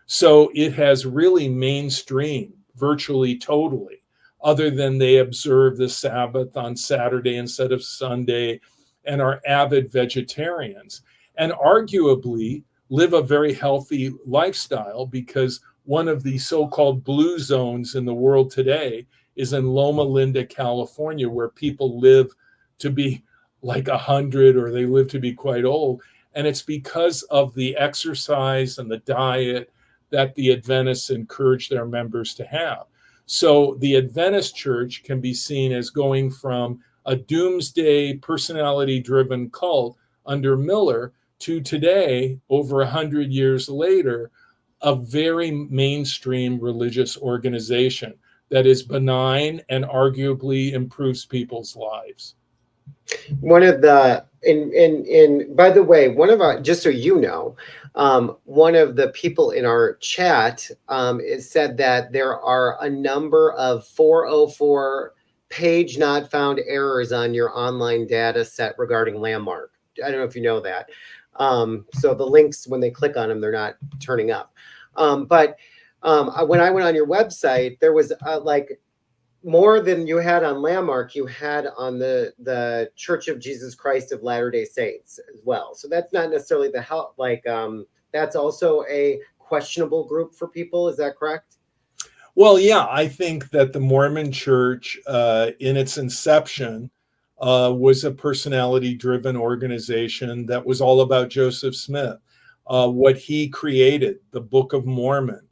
D: So it has really mainstreamed virtually totally, other than they observe the Sabbath on Saturday instead of Sunday and are avid vegetarians, and arguably live a very healthy lifestyle, because one of the so-called blue zones in the world today is in Loma Linda, California, where people live to be like 100, or they live to be quite old. And it's because of the exercise and the diet that the Adventists encourage their members to have. So the Adventist church can be seen as going from a doomsday personality-driven cult under Miller to today, over 100 years later, a very mainstream religious organization that is benign and arguably improves people's lives.
C: One of the, by the way, one of our, just so you know, one of the people in our chat said that there are a number of 404 page not found errors on your online data set regarding Landmark. I don't know if you know that. So the links, when they click on them, they're not turning up. But when I went on your website, there was like more than you had on Landmark, you had on the Church of Jesus Christ of Latter-day Saints as well. So that's not necessarily the help, like that's also a questionable group for people. Is that correct?
D: Well, yeah, I think that the Mormon Church in its inception was a personality-driven organization that was all about Joseph Smith. What he created, the Book of Mormon,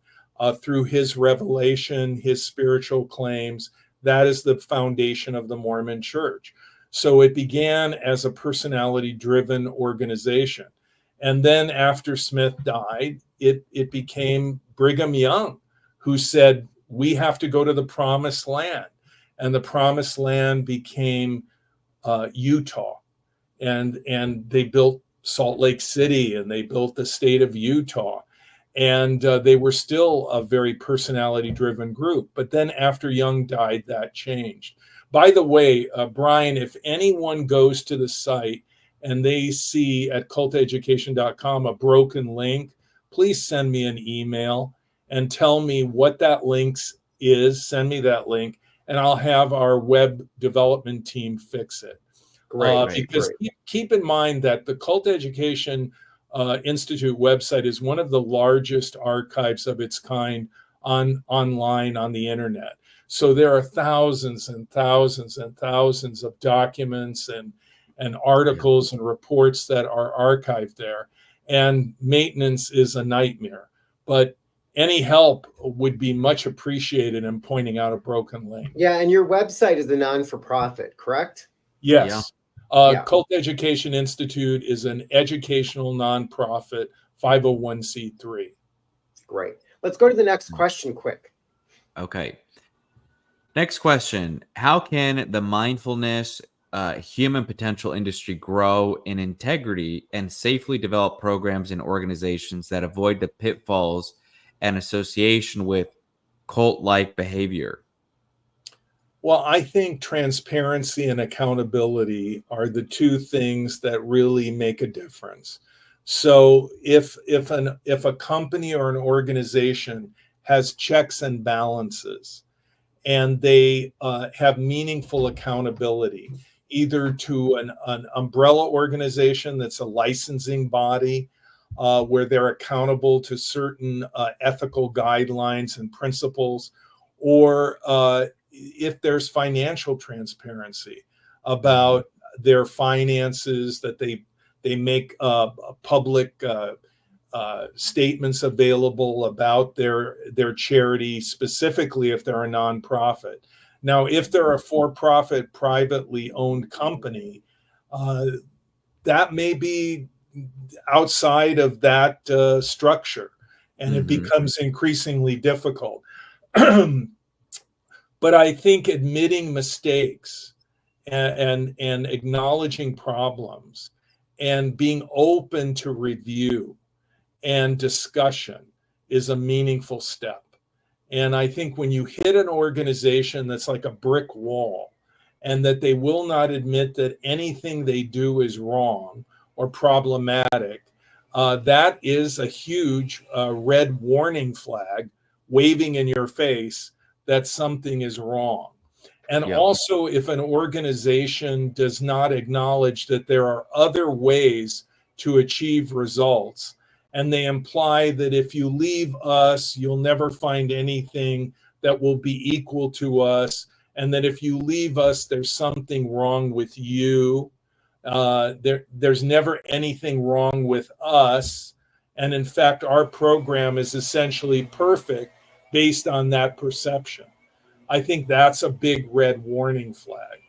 D: through his revelation, his spiritual claims, that is the foundation of the Mormon Church. So it began as a personality-driven organization. And then after Smith died, it became Brigham Young, who said, we have to go to the promised land. And the promised land became Utah. And they built Salt Lake City, and they built the state of Utah. And they were still a very personality-driven group. But then after Young died, that changed. By the way, Brian, if anyone goes to the site and they see at culteducation.com a broken link, please send me an email and tell me what that link is. Send me that link, and I'll have our web development team fix it.
C: Great.
D: Because keep in mind that the Cult Education Institute website is one of the largest archives of its kind online on the internet. So there are thousands and thousands and thousands of documents and articles and reports that are archived there. And maintenance is a nightmare. But any help would be much appreciated in pointing out a broken link.
C: Yeah, and your website is a non-for-profit, correct?
D: Yes.
C: Yeah.
D: Cult Education Institute is an educational nonprofit 501c3.
C: Great. Let's go to the next question quick.
B: Okay. Next question. How can the mindfulness human potential industry grow in integrity and safely develop programs and organizations that avoid the pitfalls and association with cult-like behavior?
D: Well, I think transparency and accountability are the two things that really make a difference. So if a company or an organization has checks and balances, and they have meaningful accountability, either to an umbrella organization that's a licensing body, where they're accountable to certain ethical guidelines and principles, or if there's financial transparency about their finances, that they make public statements available about their charity, specifically if they're a nonprofit. Now, if they're a for-profit, privately owned company, that may be outside of that structure, and it becomes increasingly difficult. But I think admitting mistakes and acknowledging problems and being open to review and discussion is a meaningful step. And I think when you hit an organization that's like a brick wall, and that they will not admit that anything they do is wrong or problematic, that is a huge red warning flag waving in your face that something is wrong. And also, if an organization does not acknowledge that there are other ways to achieve results, and they imply that if you leave us, you'll never find anything that will be equal to us, and that if you leave us, there's something wrong with you. There's never anything wrong with us. And in fact, our program is essentially perfect based on that perception. I think that's a big red warning flag.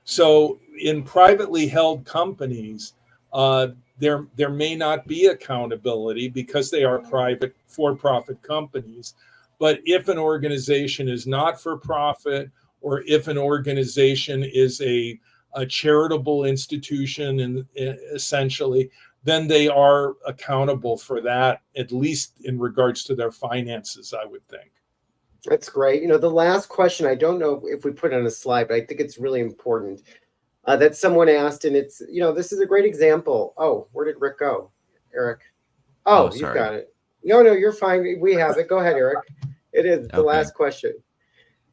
D: So in privately held companies, there may not be accountability because they are private for-profit companies. But if an organization is not for profit, or if an organization is a charitable institution, and essentially, then they are accountable for that, at least in regards to their finances, I would think.
C: That's great. You know, the last question, I don't know if we put it on a slide, but I think it's really important, that someone asked, and it's, you know, this is a great example. Oh, where did Rick go? Eric. Oh, you've got it. No, you're fine. We have it. Go ahead, Eric. It is the last question.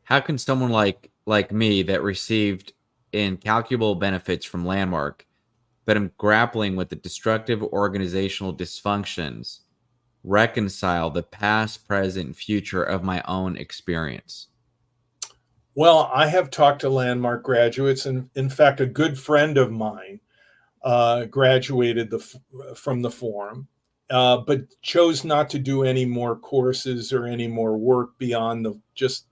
B: How can someone like me that received incalculable benefits from Landmark, but am grappling with the destructive organizational dysfunctions, reconcile the past, present, and future of my own experience?
D: Well, I have talked to Landmark graduates, and in fact, a good friend of mine graduated from the forum, but chose not to do any more courses or any more work beyond just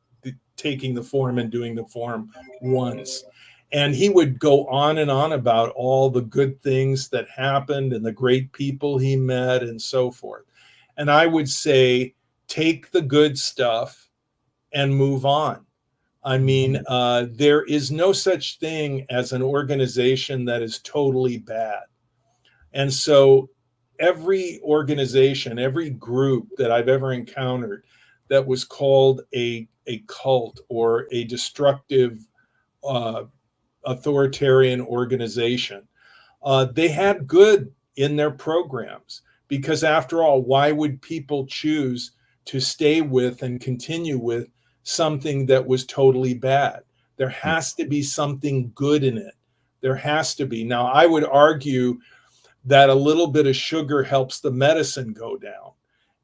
D: taking the forum and doing the forum once. And he would go on and on about all the good things that happened and the great people he met and so forth. And I would say, take the good stuff and move on. I mean, there is no such thing as an organization that is totally bad. And so every organization, every group that I've ever encountered that was called a cult or a destructive authoritarian organization, they had good in their programs. Because after all, why would people choose to stay with and continue with something that was totally bad? There has to be something good in it. There has to be. Now, I would argue that a little bit of sugar helps the medicine go down,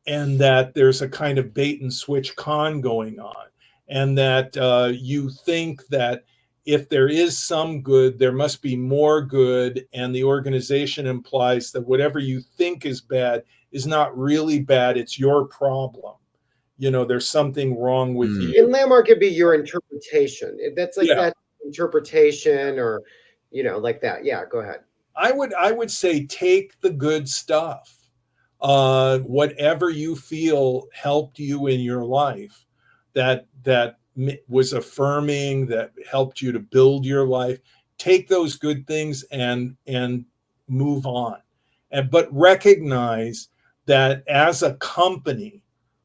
D: and that there's a kind of bait and switch con going on, and that you think that if there is some good, there must be more good, and the organization implies that whatever you think is bad is not really bad, it's your problem. You know, there's something wrong with you.
C: In Landmark, it'd be your interpretation. That's like that interpretation, or, you know, like that. Yeah, go ahead.
D: I would say take the good stuff. Whatever you feel helped you in your life, that was affirming, that helped you to build your life, take those good things and move on. But recognize that as a company,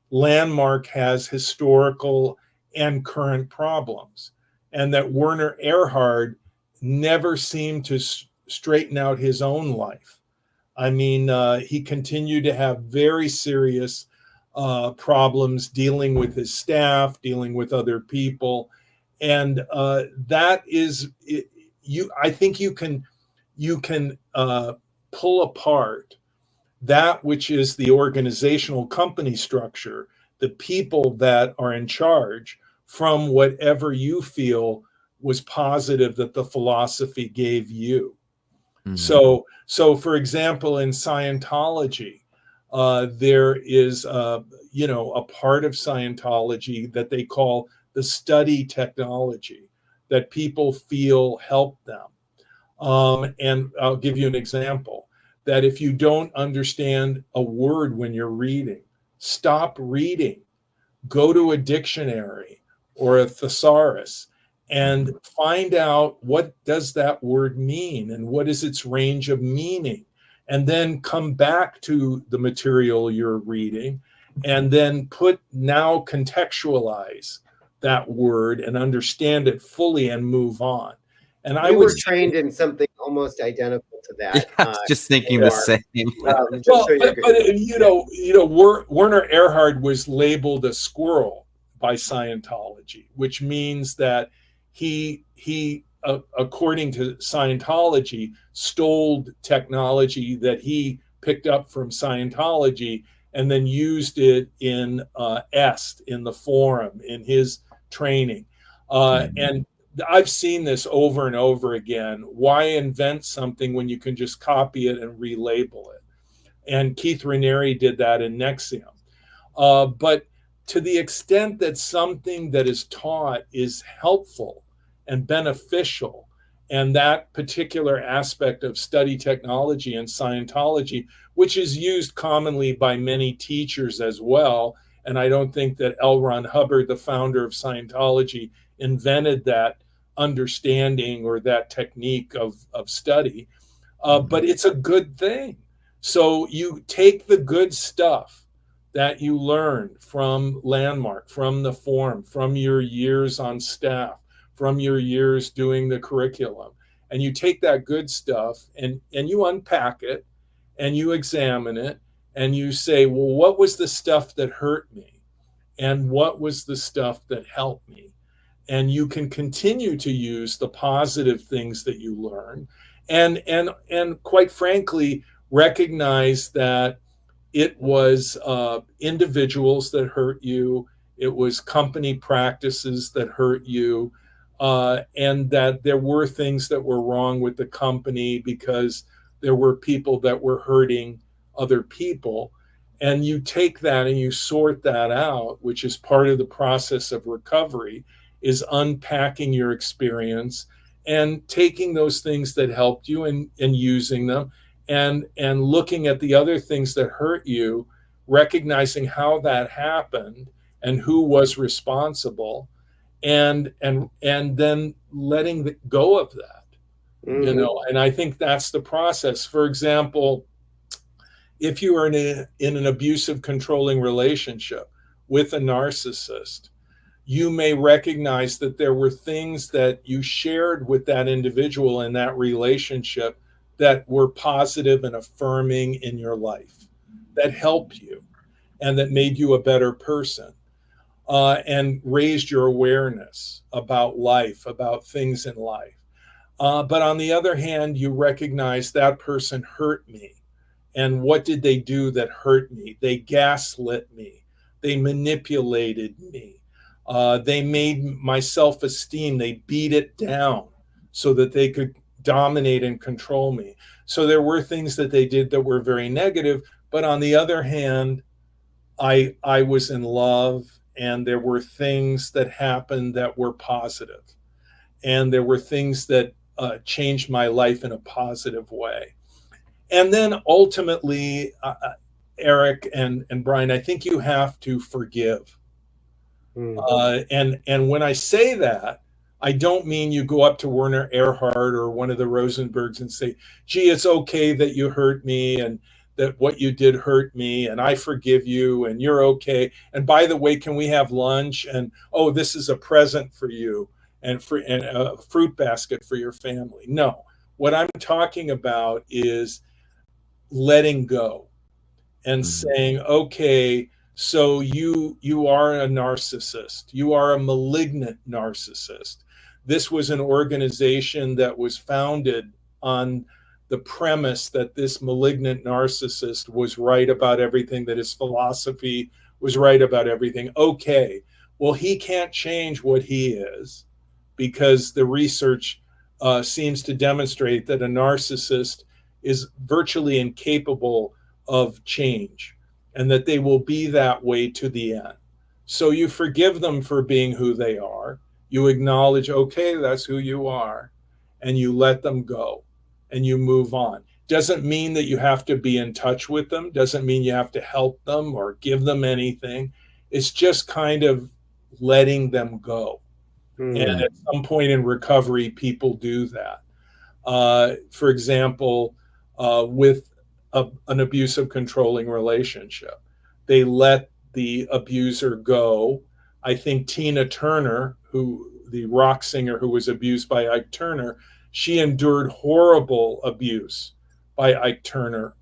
D: Landmark has historical and current problems, and that Werner Erhard never seemed to straighten out his own life. I mean, he continued to have very serious problems dealing with his staff, dealing with other people, and that is I think you can pull apart that which is the organizational company structure, the people that are in charge, from whatever you feel was positive that the philosophy gave you. So for example, in Scientology, there is a part of Scientology that they call the study technology that people feel help them. And I'll give you an example, that if you don't understand a word when you're reading, stop reading, go to a dictionary or a thesaurus and find out what does that word mean and what is its range of meaning, and then come back to the material you're reading and then contextualize that word and understand it fully and move on. And I
C: was trained in something almost identical to that.
B: Yeah, I was just thinking the same.
D: Werner Erhard was labeled a squirrel by Scientology, which means that he according to Scientology, stole technology that he picked up from Scientology and then used it in EST, in the forum, in his training. And I've seen this over and over again. Why invent something when you can just copy it and relabel it? And Keith Raniere did that in NXIVM. But to the extent that something that is taught is helpful and beneficial, and that particular aspect of study technology and Scientology, which is used commonly by many teachers as well, and I don't think that L. Ron Hubbard, the founder of Scientology, invented that understanding or that technique of study, but it's a good thing. So you take the good stuff that you learned from Landmark, from the forum, from your years on staff, from your years doing the curriculum, and you take that good stuff and you unpack it and you examine it and you say, well, what was the stuff that hurt me? And what was the stuff that helped me? And you can continue to use the positive things that you learn and quite frankly, recognize that it was individuals that hurt you, it was company practices that hurt you, and that there were things that were wrong with the company because there were people that were hurting other people. And you take that and you sort that out, which is part of the process of recovery, is unpacking your experience and taking those things that helped you and using them, and looking at the other things that hurt you, recognizing how that happened and who was responsible, and then letting go of that. And I think that's the process. For example, if you are in an abusive, controlling relationship with a narcissist, you may recognize that there were things that you shared with that individual in that relationship that were positive and affirming in your life, that helped you and that made you a better person, and raised your awareness about life, about things in life. But on the other hand, you recognize that person hurt me. And what did they do that hurt me? They gaslit me. They manipulated me. They made my self-esteem, they beat it down so that they could dominate and control me. So there were things that they did that were very negative. But on the other hand, I was in love, and there were things that happened that were positive. And there were things that changed my life in a positive way. And then ultimately, Eric and Brian, I think you have to forgive. And when I say that, I don't mean you go up to Werner Erhard or one of the Rosenbergs and say, gee, it's okay that you hurt me and that what you did hurt me, and I forgive you and you're okay. And by the way, can we have lunch? And, oh, this is a present for you and a fruit basket for your family. No, what I'm talking about is letting go and saying, okay, So you are a narcissist. You are a malignant narcissist. This was an organization that was founded on the premise that this malignant narcissist was right about everything, that his philosophy was right about everything. Okay, well, he can't change what he is, because the research seems to demonstrate that a narcissist is virtually incapable of change, and that they will be that way to the end. So you forgive them for being who they are. You acknowledge, okay, that's who you are, and you let them go and you move on. Doesn't mean that you have to be in touch with them, doesn't mean you have to help them or give them anything. It's just kind of letting them go. And at some point in recovery, people do that. For example, with an abusive, controlling relationship, they let the abuser go. I think Tina Turner, the rock singer who was abused by Ike Turner, she endured horrible abuse by Ike Turner,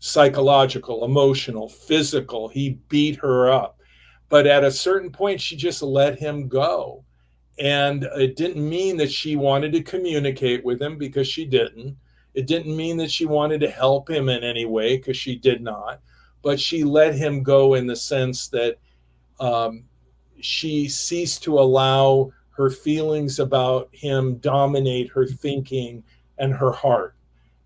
D: psychological, emotional, physical. He beat her up. But at a certain point, she just let him go. And it didn't mean that she wanted to communicate with him, because she didn't. It didn't mean that she wanted to help him in any way, because she did not. But she let him go in the sense that she ceased to allow her feelings about him dominate her thinking and her heart.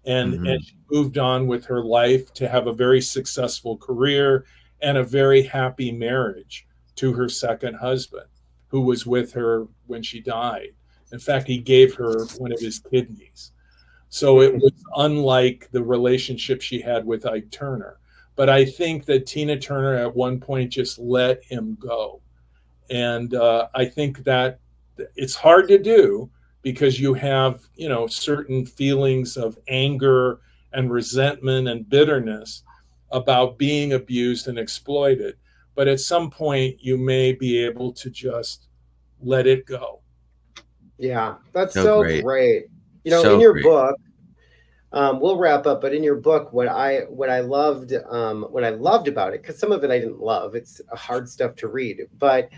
D: And she moved on with her life to have a very successful career and a very happy marriage to her second husband, who was with her when she died. In fact, he gave her one of his kidneys. So it was unlike the relationship she had with Ike Turner. But I think that Tina Turner at one point just let him go. And I think that it's hard to do, because you have, certain feelings of anger and resentment and bitterness about being abused and exploited. But at some point, you may be able to just let it go.
C: Yeah, that's so great.
B: So
C: in your
B: great.
C: book, we'll wrap up, but in your book, what I loved about it, because some of it I didn't love, it's hard stuff to read, but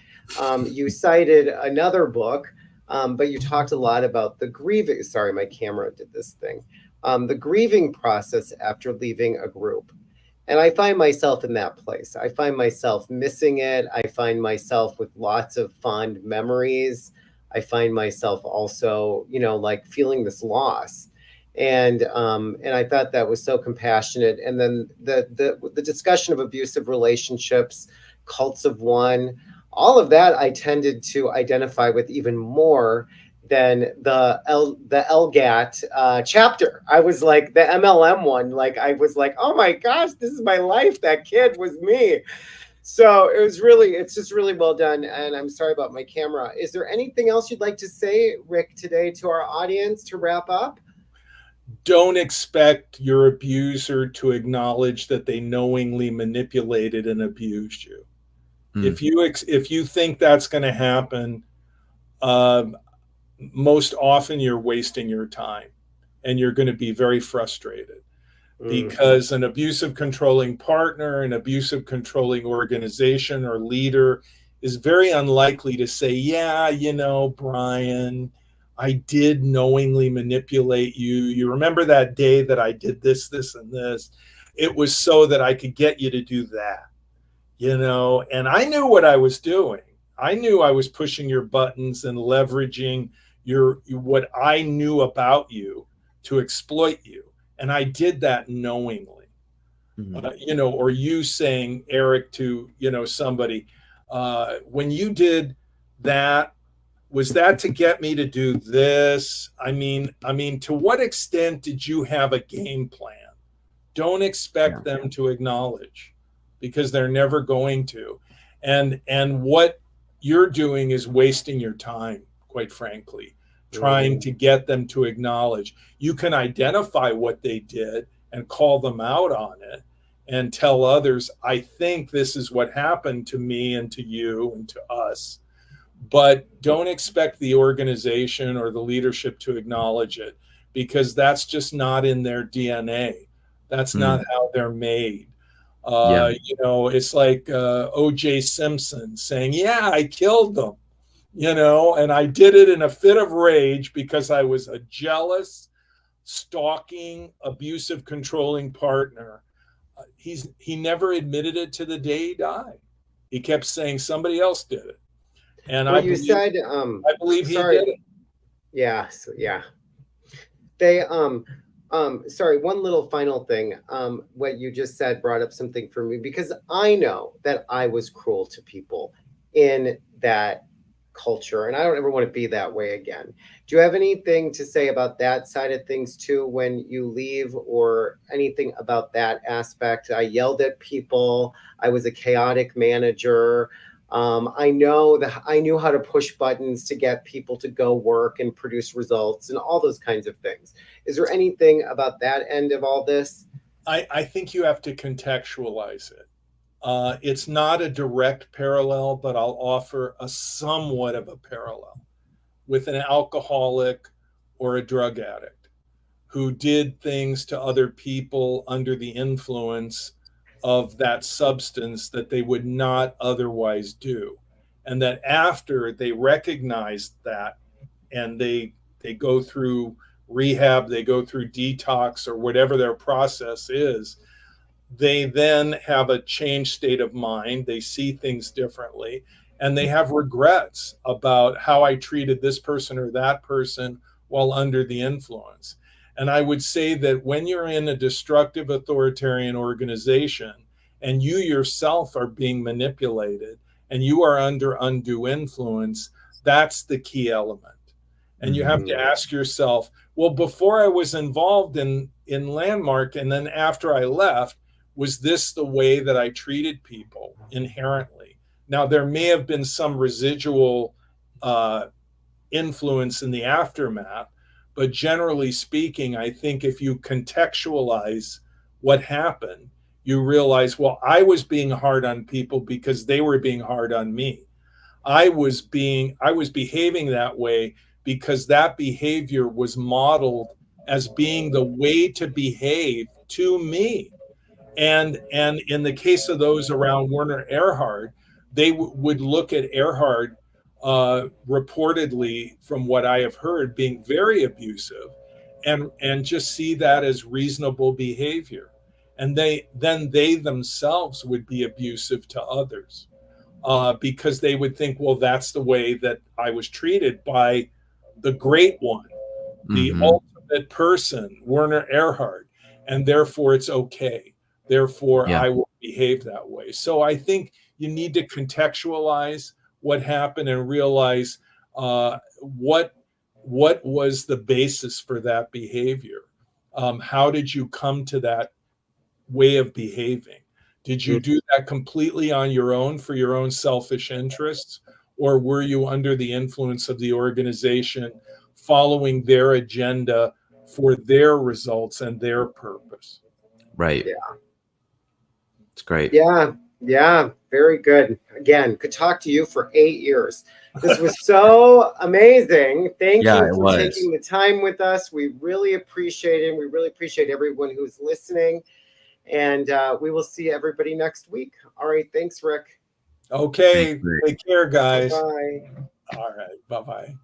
C: you cited another book, but you talked a lot about the grieving. Sorry, my camera did this thing. The grieving process after leaving a group. And I find myself in that place. I find myself missing it. I find myself with lots of fond memories. I find myself also, like feeling this loss. And I thought that was so compassionate. And then the discussion of abusive relationships, cults of one, all of that I tended to identify with even more than the LGAT chapter. I was like, the MLM one, I was like, oh my gosh, this is my life. That kid was me. So it's just really well done. And I'm sorry about my camera. Is there anything else you'd like to say, Rick, today to our audience to wrap up?
D: Don't expect your abuser to acknowledge that they knowingly manipulated and abused you. If you think that's going to happen, most often you're wasting your time, and you're going to be very frustrated, because an abusive, controlling partner, an abusive, controlling organization or leader is very unlikely to say, yeah, Brian, I did knowingly manipulate you. You remember that day that I did this, this, and this? It was so that I could get you to do that, and I knew what I was doing. I knew I was pushing your buttons and leveraging what I knew about you to exploit you. And I did that knowingly. Or you saying, Eric, to, somebody, when you did that, was that to get me to do this? I mean, to what extent did you have a game plan? Don't expect them to acknowledge, because they're never going to. And what you're doing is wasting your time, quite frankly, trying to get them to acknowledge. You can identify what they did and call them out on it and tell others, I think this is what happened to me and to you and to us. But don't expect the organization or the leadership to acknowledge it, because that's just not in their DNA. That's not how they're made. You know, it's like O.J. Simpson saying, "Yeah, I killed them," you know, and I did it in a fit of rage because I was a jealous, stalking, abusive, controlling partner. He never admitted it to the day he died. He kept saying somebody else did it, and
C: Well, you said,
D: I believe he
C: sorry.
D: did it.
C: Yeah, so, yeah. They sorry, one little final thing. What you just said brought up something for me, because I know that I was cruel to people in that culture, and I don't ever want to be that way again. Do you have anything to say about that side of things too when you leave, or anything about that aspect? I yelled at people. I was a chaotic manager. I know that I knew how to push buttons to get people to go work and produce results and all those kinds of things. Is there anything about that end of all this?
D: I think you have to contextualize it. It's not a direct parallel, but I'll offer a somewhat of a parallel with an alcoholic or a drug addict who did things to other people under the influence of that substance that they would not otherwise do. And that after they recognize that, and they go through rehab, they go through detox or whatever their process is, they then have a changed state of mind. They see things differently, and they have regrets about how I treated this person or that person while under the influence. And I would say that when you're in a destructive authoritarian organization and you yourself are being manipulated and you are under undue influence, that's the key element. And you have to ask yourself, well, before I was involved in Landmark, and then after I left, was this the way that I treated people inherently? Now, there may have been some residual influence in the aftermath, but generally speaking, I think if you contextualize what happened, you realize, well, I was being hard on people because they were being hard on me. I was behaving that way because that behavior was modeled as being the way to behave to me. And in the case of those around Werner Erhard, they would look at Erhard reportedly, from what I have heard, being very abusive, and just see that as reasonable behavior. And they themselves would be abusive to others because they would think, well, that's the way that I was treated by the great one, the ultimate person, Werner Erhard, and therefore it's okay. Therefore, I will behave that way. So I think you need to contextualize what happened and realize what was the basis for that behavior. How did you come to that way of behaving? Did you do that completely on your own for your own selfish interests? Or were you under the influence of the organization, following their agenda for their results and their purpose?
B: Right.
C: Yeah.
B: It's great.
C: Yeah. Yeah. Very good. Again, could talk to you for 8 years. This was so amazing. Thank you for taking the time with us. We really appreciate it. We really appreciate everyone who's listening. And we will see everybody next week. All right. Thanks, Rick.
D: Okay. Take care, guys.
C: Bye.
D: All right. Bye-bye.